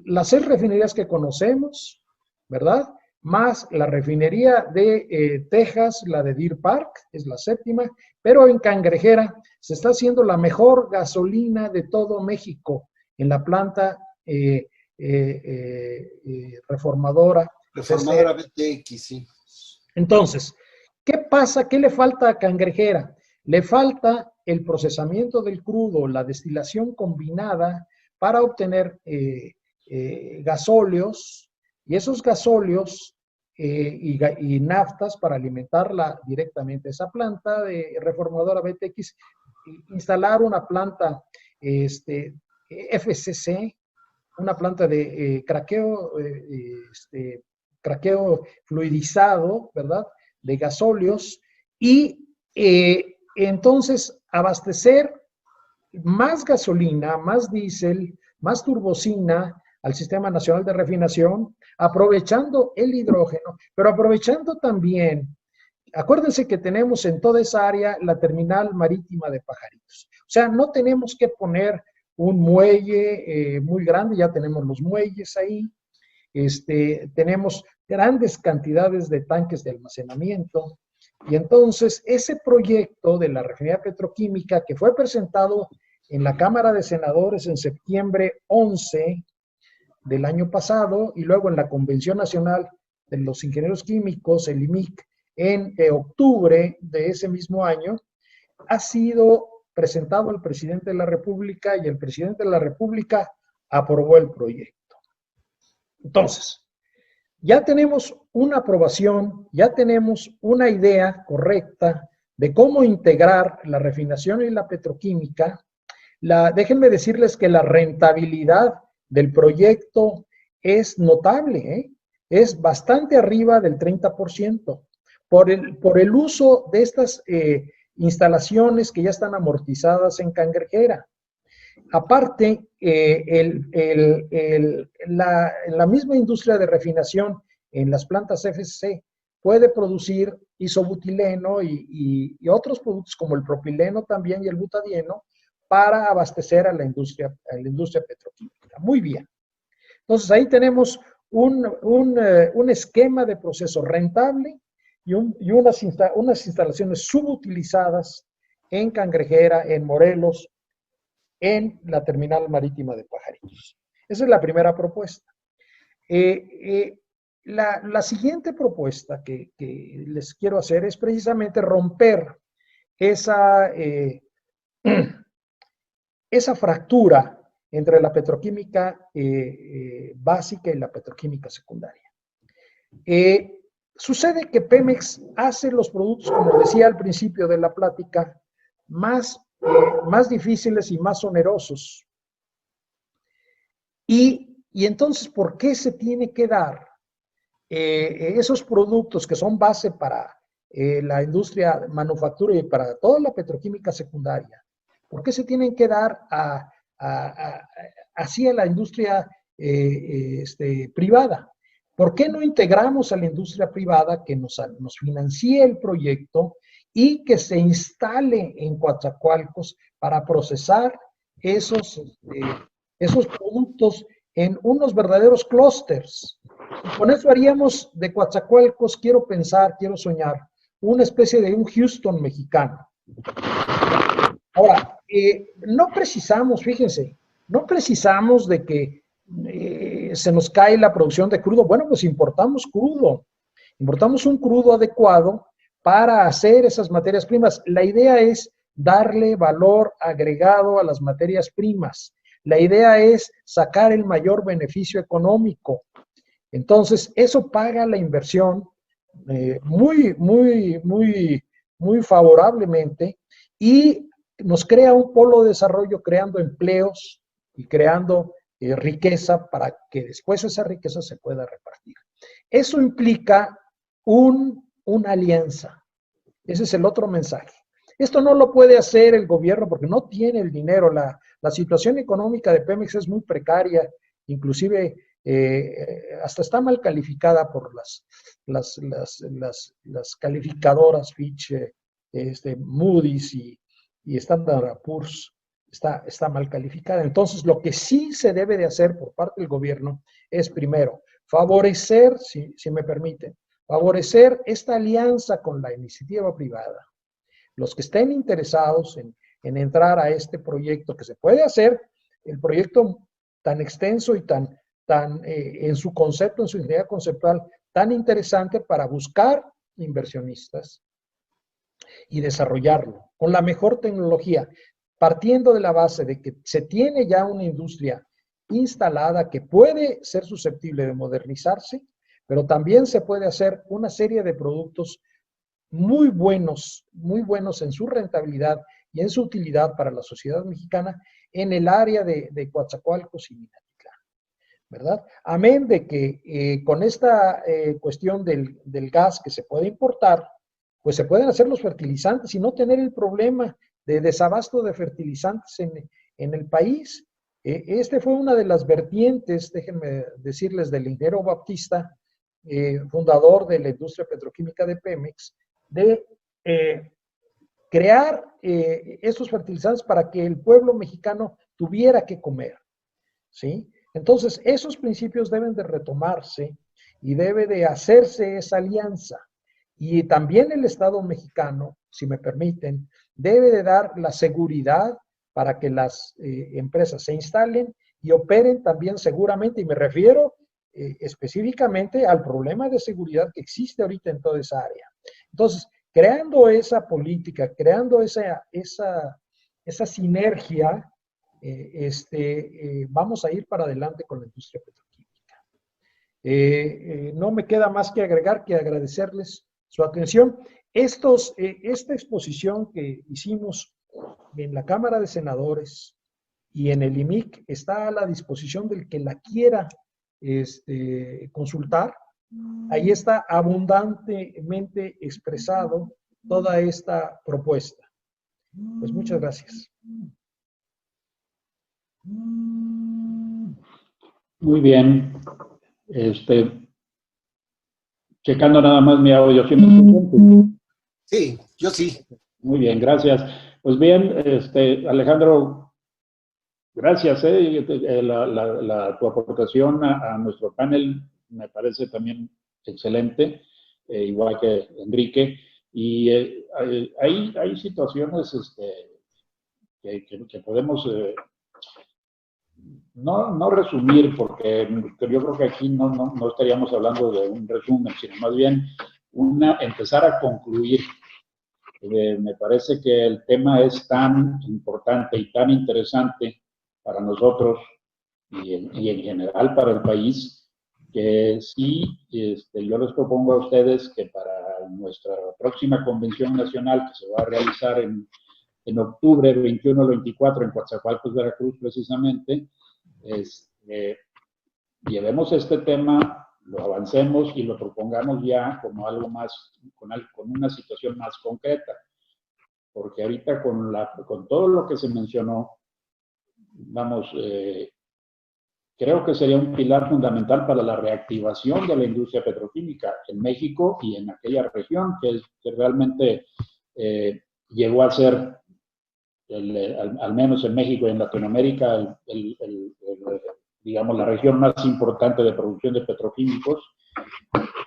Las 6 refinerías que conocemos, ¿verdad? Más la refinería de Texas, la de Deer Park, es la 7ª, pero en Cangrejera se está haciendo la mejor gasolina de todo México en la planta reformadora. Reformadora BTX, sí. Entonces, ¿qué pasa? ¿Qué le falta a Cangrejera? Le falta el procesamiento del crudo, la destilación combinada para obtener gasóleos, y esos gasóleos y naftas para alimentarla directamente esa planta de reformadora BTX, instalar una planta FCC, una planta de craqueo fluidizado, ¿verdad?, de gasóleos, y entonces abastecer más gasolina, más diésel, más turbocina al Sistema Nacional de Refinación, aprovechando el hidrógeno, pero aprovechando también, acuérdense que tenemos en toda esa área la terminal marítima de Pajaritos. O sea, no tenemos que poner un muelle muy grande, ya tenemos los muelles ahí, tenemos grandes cantidades de tanques de almacenamiento, y entonces ese proyecto de la refinería petroquímica que fue presentado en la Cámara de Senadores en septiembre 11 del año pasado y luego en la Convención Nacional de los Ingenieros Químicos, el IMIC, en octubre de ese mismo año, ha sido presentado al presidente de la República y el presidente de la República aprobó el proyecto. Entonces, ya tenemos una aprobación, ya tenemos una idea correcta de cómo integrar la refinación y la petroquímica. Déjenme decirles que la rentabilidad del proyecto es notable, es bastante arriba del 30%, por el uso de estas instalaciones que ya están amortizadas en Cangrejera. Aparte, la misma industria de refinación en las plantas FCC puede producir isobutileno y otros productos como el propileno también y el butadieno para abastecer a la industria petroquímica. Muy bien. Entonces ahí tenemos un esquema de proceso rentable y unas instalaciones subutilizadas en Cangrejera, en Morelos, en la terminal marítima de Pajaritos. Esa es la primera propuesta. La siguiente propuesta que les quiero hacer es precisamente romper esa fractura entre la petroquímica básica y la petroquímica secundaria. Sucede que Pemex hace los productos, como decía al principio de la plática, más difíciles y más onerosos. Y entonces, ¿por qué se tiene que dar esos productos que son base para la industria manufactura y para toda la petroquímica secundaria? ¿Por qué se tienen que dar así a la industria privada? ¿Por qué no integramos a la industria privada que nos financie el proyecto y que se instale en Coatzacoalcos para procesar esos productos en unos verdaderos clústeres? Con eso haríamos de Coatzacoalcos, quiero pensar, quiero soñar, una especie de un Houston mexicano. Ahora, no precisamos, fíjense, no precisamos de que se nos cae la producción de crudo. Bueno, pues importamos crudo, importamos un crudo adecuado para hacer esas materias primas. La idea es darle valor agregado a las materias primas. La idea es sacar el mayor beneficio económico. Entonces, eso paga la inversión muy favorablemente y nos crea un polo de desarrollo creando empleos y creando riqueza para que después esa riqueza se pueda repartir. Eso implica una alianza. Ese es el otro mensaje. Esto no lo puede hacer el gobierno porque no tiene el dinero. La situación económica de Pemex es muy precaria, inclusive hasta está mal calificada por las calificadoras Fitch, Moody's y Standard & Poor's. Está mal calificada. Entonces, lo que sí se debe de hacer por parte del gobierno es, primero, favorecer, si me permiten, favorecer esta alianza con la iniciativa privada. Los que estén interesados en entrar a este proyecto, que se puede hacer, el proyecto tan extenso y tan en su concepto, en su idea conceptual, tan interesante para buscar inversionistas y desarrollarlo con la mejor tecnología, partiendo de la base de que se tiene ya una industria instalada que puede ser susceptible de modernizarse, pero también se puede hacer una serie de productos muy buenos en su rentabilidad y en su utilidad para la sociedad mexicana en el área de Coatzacoalcos y Minatitlán, ¿verdad? Amén de que con esta cuestión del gas que se puede importar, pues se pueden hacer los fertilizantes y no tener el problema de desabasto de fertilizantes en el país. Este fue una de las vertientes, déjenme decirles, del ingeniero Baptista, fundador de la industria petroquímica de Pemex, de crear estos fertilizantes para que el pueblo mexicano tuviera que comer, ¿sí? Entonces, esos principios deben de retomarse y debe de hacerse esa alianza. Y también el Estado mexicano, si me permiten, debe de dar la seguridad para que las empresas se instalen y operen también seguramente, y me refiero específicamente al problema de seguridad que existe ahorita en toda esa área. Entonces, creando esa política, creando esa sinergia, vamos a ir para adelante con la industria petroquímica. No me queda más que agregar que agradecerles su atención. Esta exposición que hicimos en la Cámara de Senadores y en el IMIC está a la disposición del que la quiera consultar. Ahí está abundantemente expresado toda esta propuesta. Pues muchas gracias. Muy bien. Checando nada más mi audio. Sí, yo sí. Muy bien, gracias. Pues bien, Alejandro, gracias. Tu aportación a nuestro panel me parece también excelente, igual que Enrique. Y hay situaciones que podemos no resumir, porque yo creo que aquí no estaríamos hablando de un resumen, sino más bien empezar a concluir. Me parece que el tema es tan importante y tan interesante para nosotros y en general para el país, que sí, yo les propongo a ustedes que para nuestra próxima convención nacional, que se va a realizar en en octubre 21 al 24 en Coatzacoalcos, Veracruz, precisamente, llevemos este tema, lo avancemos y lo propongamos ya como algo más, con una situación más concreta. Porque ahorita con todo lo que se mencionó, vamos, creo que sería un pilar fundamental para la reactivación de la industria petroquímica en México y en aquella región que realmente llegó a ser, al menos en México y en Latinoamérica, digamos, la región más importante de producción de petroquímicos.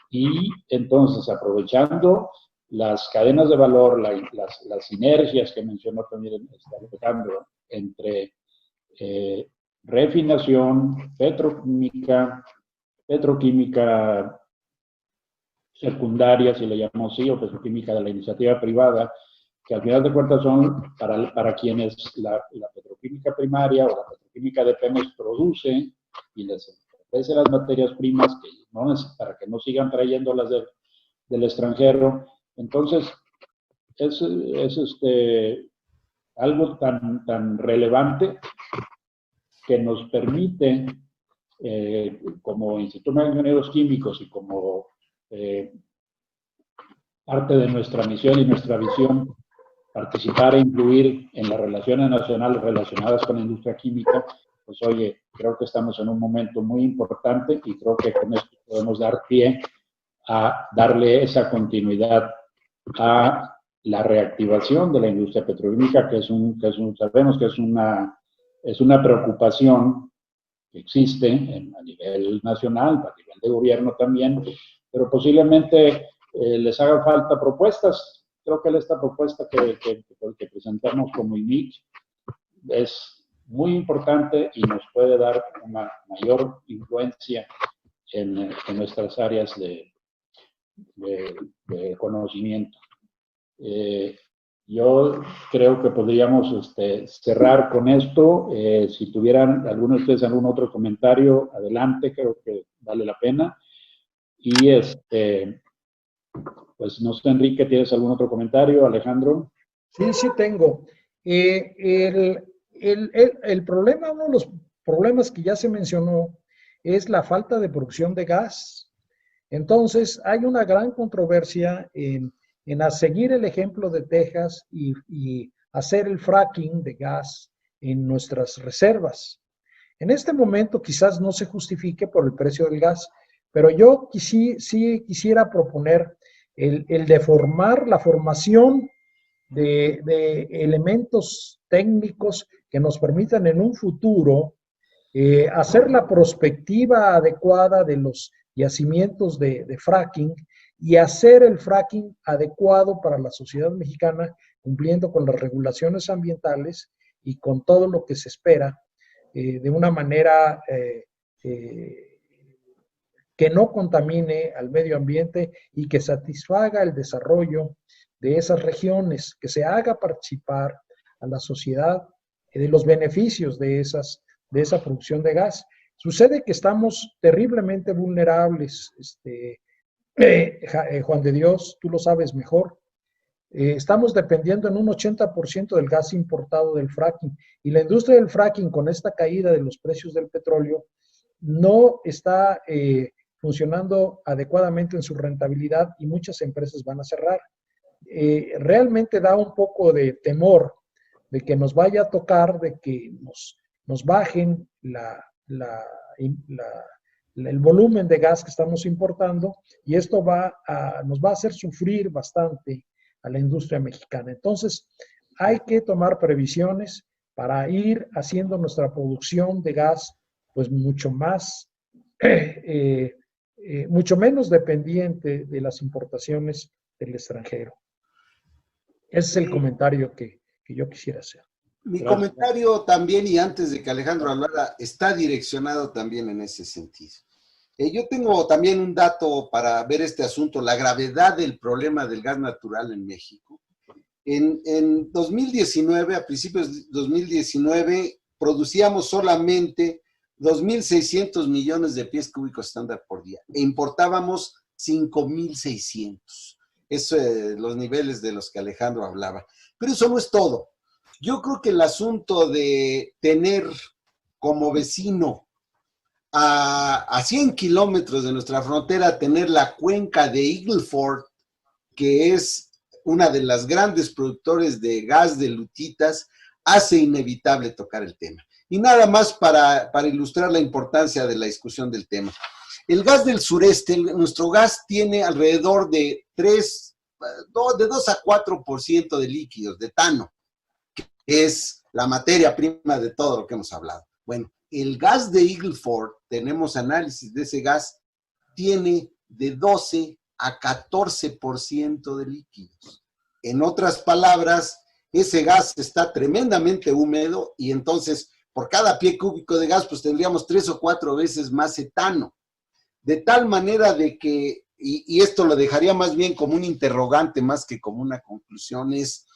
Y entonces, aprovechando las cadenas de valor, las sinergias que mencionó también Alejandro, entre refinación, petroquímica secundaria, si le llamamos así, o petroquímica de la iniciativa privada, que al final de cuentas son para quienes la petroquímica primaria o la petroquímica de Pemex produce y les ofrece las materias primas para que no sigan trayéndolas del extranjero. Entonces, es algo tan relevante que nos permite, como Instituto de Ingenieros Químicos y como parte de nuestra misión y nuestra visión, participar e influir en las relaciones nacionales relacionadas con la industria química. Pues oye, creo que estamos en un momento muy importante y creo que con esto podemos dar pie a darle esa continuidad a la reactivación de la industria petroquímica, sabemos que es una preocupación que existe a nivel nacional, a nivel de gobierno también, pero posiblemente les haga falta propuestas. Creo que esta propuesta que presentamos como IMIC es muy importante y nos puede dar una mayor influencia en nuestras áreas de conocimiento. Yo creo que podríamos cerrar con esto. Si tuvieran alguno de ustedes algún otro comentario, adelante, creo que vale la pena. Y pues no sé, Enrique, ¿tienes algún otro comentario? Alejandro. Sí tengo. El problema, uno de los problemas que ya se mencionó es la falta de producción de gas. Entonces, hay una gran controversia en seguir el ejemplo de Texas y hacer el fracking de gas en nuestras reservas. En este momento quizás no se justifique por el precio del gas, pero yo sí quisiera proponer el deformar la formación de elementos técnicos que nos permitan en un futuro hacer la prospectiva adecuada de los yacimientos de fracking y hacer el fracking adecuado para la sociedad mexicana, cumpliendo con las regulaciones ambientales y con todo lo que se espera de una manera que no contamine al medio ambiente y que satisfaga el desarrollo de esas regiones, que se haga participar a la sociedad de los beneficios de esa producción de gas. Sucede que estamos terriblemente vulnerables, Juan de Dios, tú lo sabes mejor. Estamos dependiendo en un 80% del gas importado del fracking, y la industria del fracking, con esta caída de los precios del petróleo, no está funcionando adecuadamente en su rentabilidad y muchas empresas van a cerrar. Realmente da un poco de temor de que nos vaya a tocar, de que nos bajen el volumen de gas que estamos importando, y esto nos va a hacer sufrir bastante a la industria mexicana. Entonces, hay que tomar previsiones para ir haciendo nuestra producción de gas pues mucho menos dependiente de las importaciones del extranjero. Ese es el comentario que yo quisiera hacer. Mi comentario también, y antes de que Alejandro hablara, está direccionado también en ese sentido. Yo tengo también un dato para ver este asunto, la gravedad del problema del gas natural en México. En 2019, a principios de 2019, producíamos solamente 2.600 millones de pies cúbicos estándar por día e importábamos 5.600. Los niveles de los que Alejandro hablaba. Pero eso no es todo. Yo creo que el asunto de tener como vecino a 100 kilómetros de nuestra frontera, tener la cuenca de Eagle Ford, que es una de las grandes productores de gas de lutitas, hace inevitable tocar el tema. Y nada más para ilustrar la importancia de la discusión del tema. El gas del sureste, nuestro gas tiene alrededor de 2 a 4% de líquidos, de etano, que es la materia prima de todo lo que hemos hablado. Bueno, el gas de Eagle Ford, tenemos análisis de ese gas, tiene de 12 a 14% de líquidos. En otras palabras, ese gas está tremendamente húmedo y entonces por cada pie cúbico de gas pues tendríamos 3 o 4 veces más etano. De tal manera de que, y esto lo dejaría más bien como un interrogante más que como una conclusión, es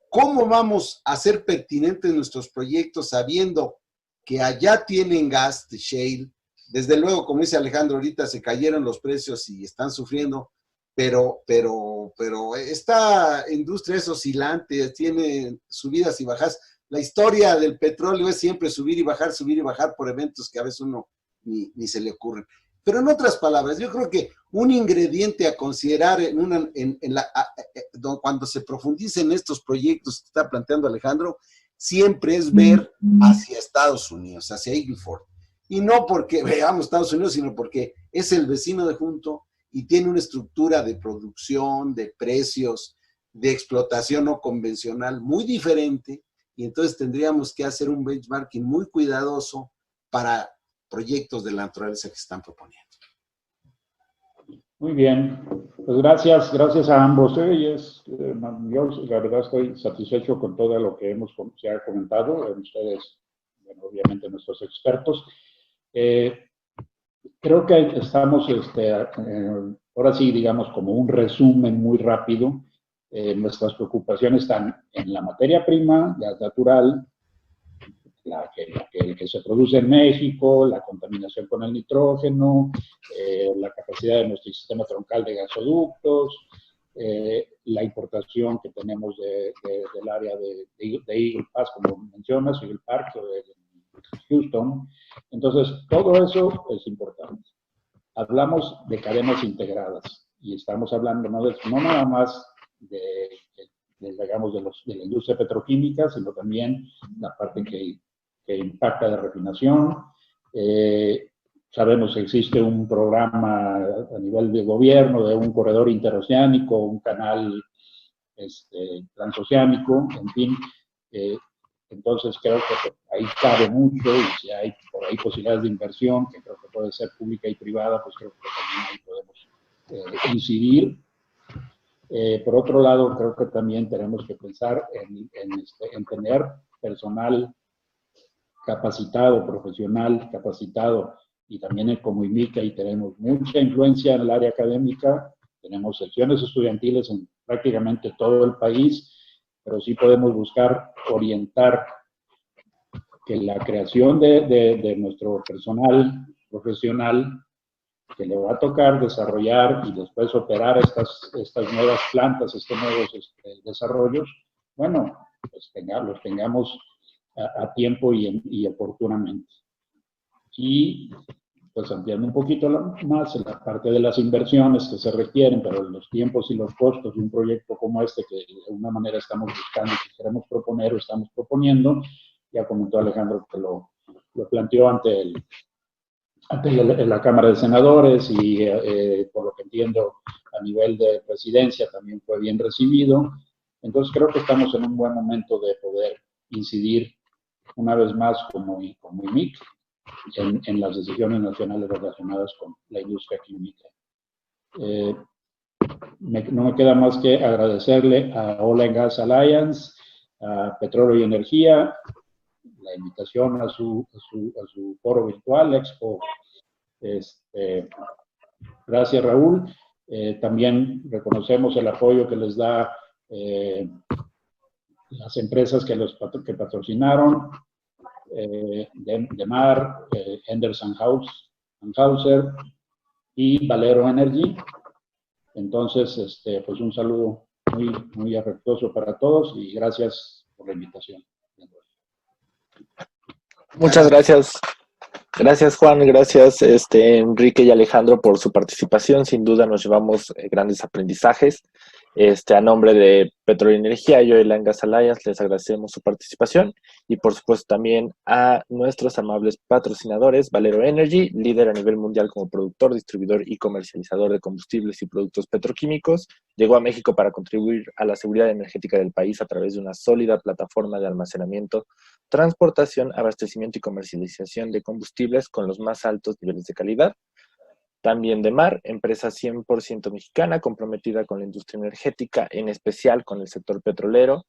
¿cómo vamos a ser pertinentes nuestros proyectos sabiendo que allá tienen gas de shale? Desde luego, como dice Alejandro, ahorita se cayeron los precios y están sufriendo, pero esta industria es oscilante, tiene subidas y bajas. La historia del petróleo es siempre subir y bajar por eventos que a veces uno ni se le ocurren. Pero en otras palabras, yo creo que un ingrediente a considerar cuando se profundice en estos proyectos que está planteando Alejandro, siempre es ver hacia Estados Unidos, hacia Eagle Ford. Y no porque veamos Estados Unidos, sino porque es el vecino de junto y tiene una estructura de producción, de precios, de explotación no convencional muy diferente, y entonces tendríamos que hacer un benchmarking muy cuidadoso para proyectos de la naturaleza que están proponiendo. Muy bien, pues gracias a ambos. Yo la verdad estoy satisfecho con todo lo que se ha comentado, ustedes, bueno, obviamente nuestros expertos. Creo que estamos, ahora sí, digamos, como un resumen muy rápido. Nuestras preocupaciones están en la materia prima, gas natural, la que se produce en México, la contaminación con el nitrógeno, la capacidad de nuestro sistema troncal de gasoductos, la importación que tenemos del área de Eagle Pass, como mencionas, Eagle Park, o de Houston. Entonces, todo eso es importante. Hablamos de cadenas integradas y estamos hablando no nada más digamos, de la industria petroquímica, sino también la parte que impacta de refinación. Sabemos que existe un programa a nivel de gobierno de un corredor interoceánico, un canal transoceánico, en fin. Entonces creo que ahí cabe mucho, y si hay por ahí posibilidades de inversión, que creo que puede ser pública y privada, pues creo que también ahí podemos incidir. Por otro lado, creo que también tenemos que pensar en tener personal capacitado, profesional capacitado, y también como IMIC ahí tenemos mucha influencia en el área académica, tenemos secciones estudiantiles en prácticamente todo el país, pero sí podemos buscar orientar que la creación de nuestro personal profesional que le va a tocar desarrollar y después operar estas nuevas plantas, estos nuevos desarrollos, bueno, pues los tengamos a tiempo y oportunamente. Y pues ampliando un poquito más en la parte de las inversiones que se requieren, pero los tiempos y los costos de un proyecto como este, que de alguna manera estamos buscando, que queremos proponer o estamos proponiendo, ya comentó Alejandro que lo planteó ante la Cámara de Senadores y por lo que entiendo a nivel de presidencia también fue bien recibido. Entonces creo que estamos en un buen momento de poder incidir una vez más como IMIC en las decisiones nacionales relacionadas con la industria química. No me queda más que agradecerle a Oil and Gas Alliance, a Petróleo y Energía, la invitación a su foro virtual, Expo. Gracias, Raúl. También reconocemos el apoyo que les da las empresas que patrocinaron, Demar, Henderson Hauser y Valero Energy. Entonces, pues un saludo muy, muy afectuoso para todos y gracias por la invitación. Muchas gracias. Gracias, Juan, gracias Enrique y Alejandro por su participación. Sin duda nos llevamos grandes aprendizajes. A nombre de Petróleo y Energía y Oil and Gas Alliance les agradecemos su participación y por supuesto también a nuestros amables patrocinadores, Valero Energy, líder a nivel mundial como productor, distribuidor y comercializador de combustibles y productos petroquímicos. Llegó a México para contribuir a la seguridad energética del país a través de una sólida plataforma de almacenamiento, transportación, abastecimiento y comercialización de combustibles con los más altos niveles de calidad. También de Mar, empresa 100% mexicana comprometida con la industria energética, en especial con el sector petrolero.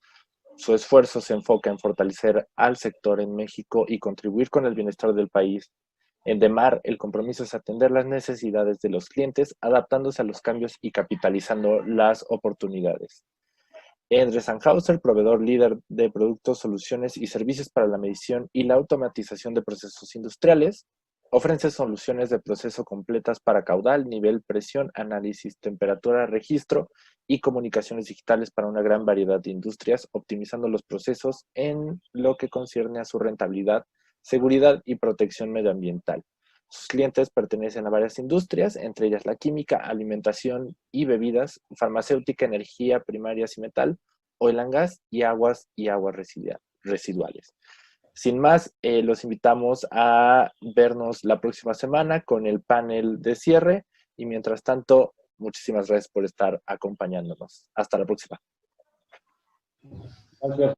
Su esfuerzo se enfoca en fortalecer al sector en México y contribuir con el bienestar del país. En De Mar, el compromiso es atender las necesidades de los clientes, adaptándose a los cambios y capitalizando las oportunidades. Endres & Hauser, proveedor líder de productos, soluciones y servicios para la medición y la automatización de procesos industriales. Ofrece soluciones de proceso completas para caudal, nivel, presión, análisis, temperatura, registro y comunicaciones digitales para una gran variedad de industrias, optimizando los procesos en lo que concierne a su rentabilidad, seguridad y protección medioambiental. Sus clientes pertenecen a varias industrias, entre ellas la química, alimentación y bebidas, farmacéutica, energía, primarias y metal, oil and gas y aguas residuales. Sin más, los invitamos a vernos la próxima semana con el panel de cierre y mientras tanto, muchísimas gracias por estar acompañándonos. Hasta la próxima. Gracias.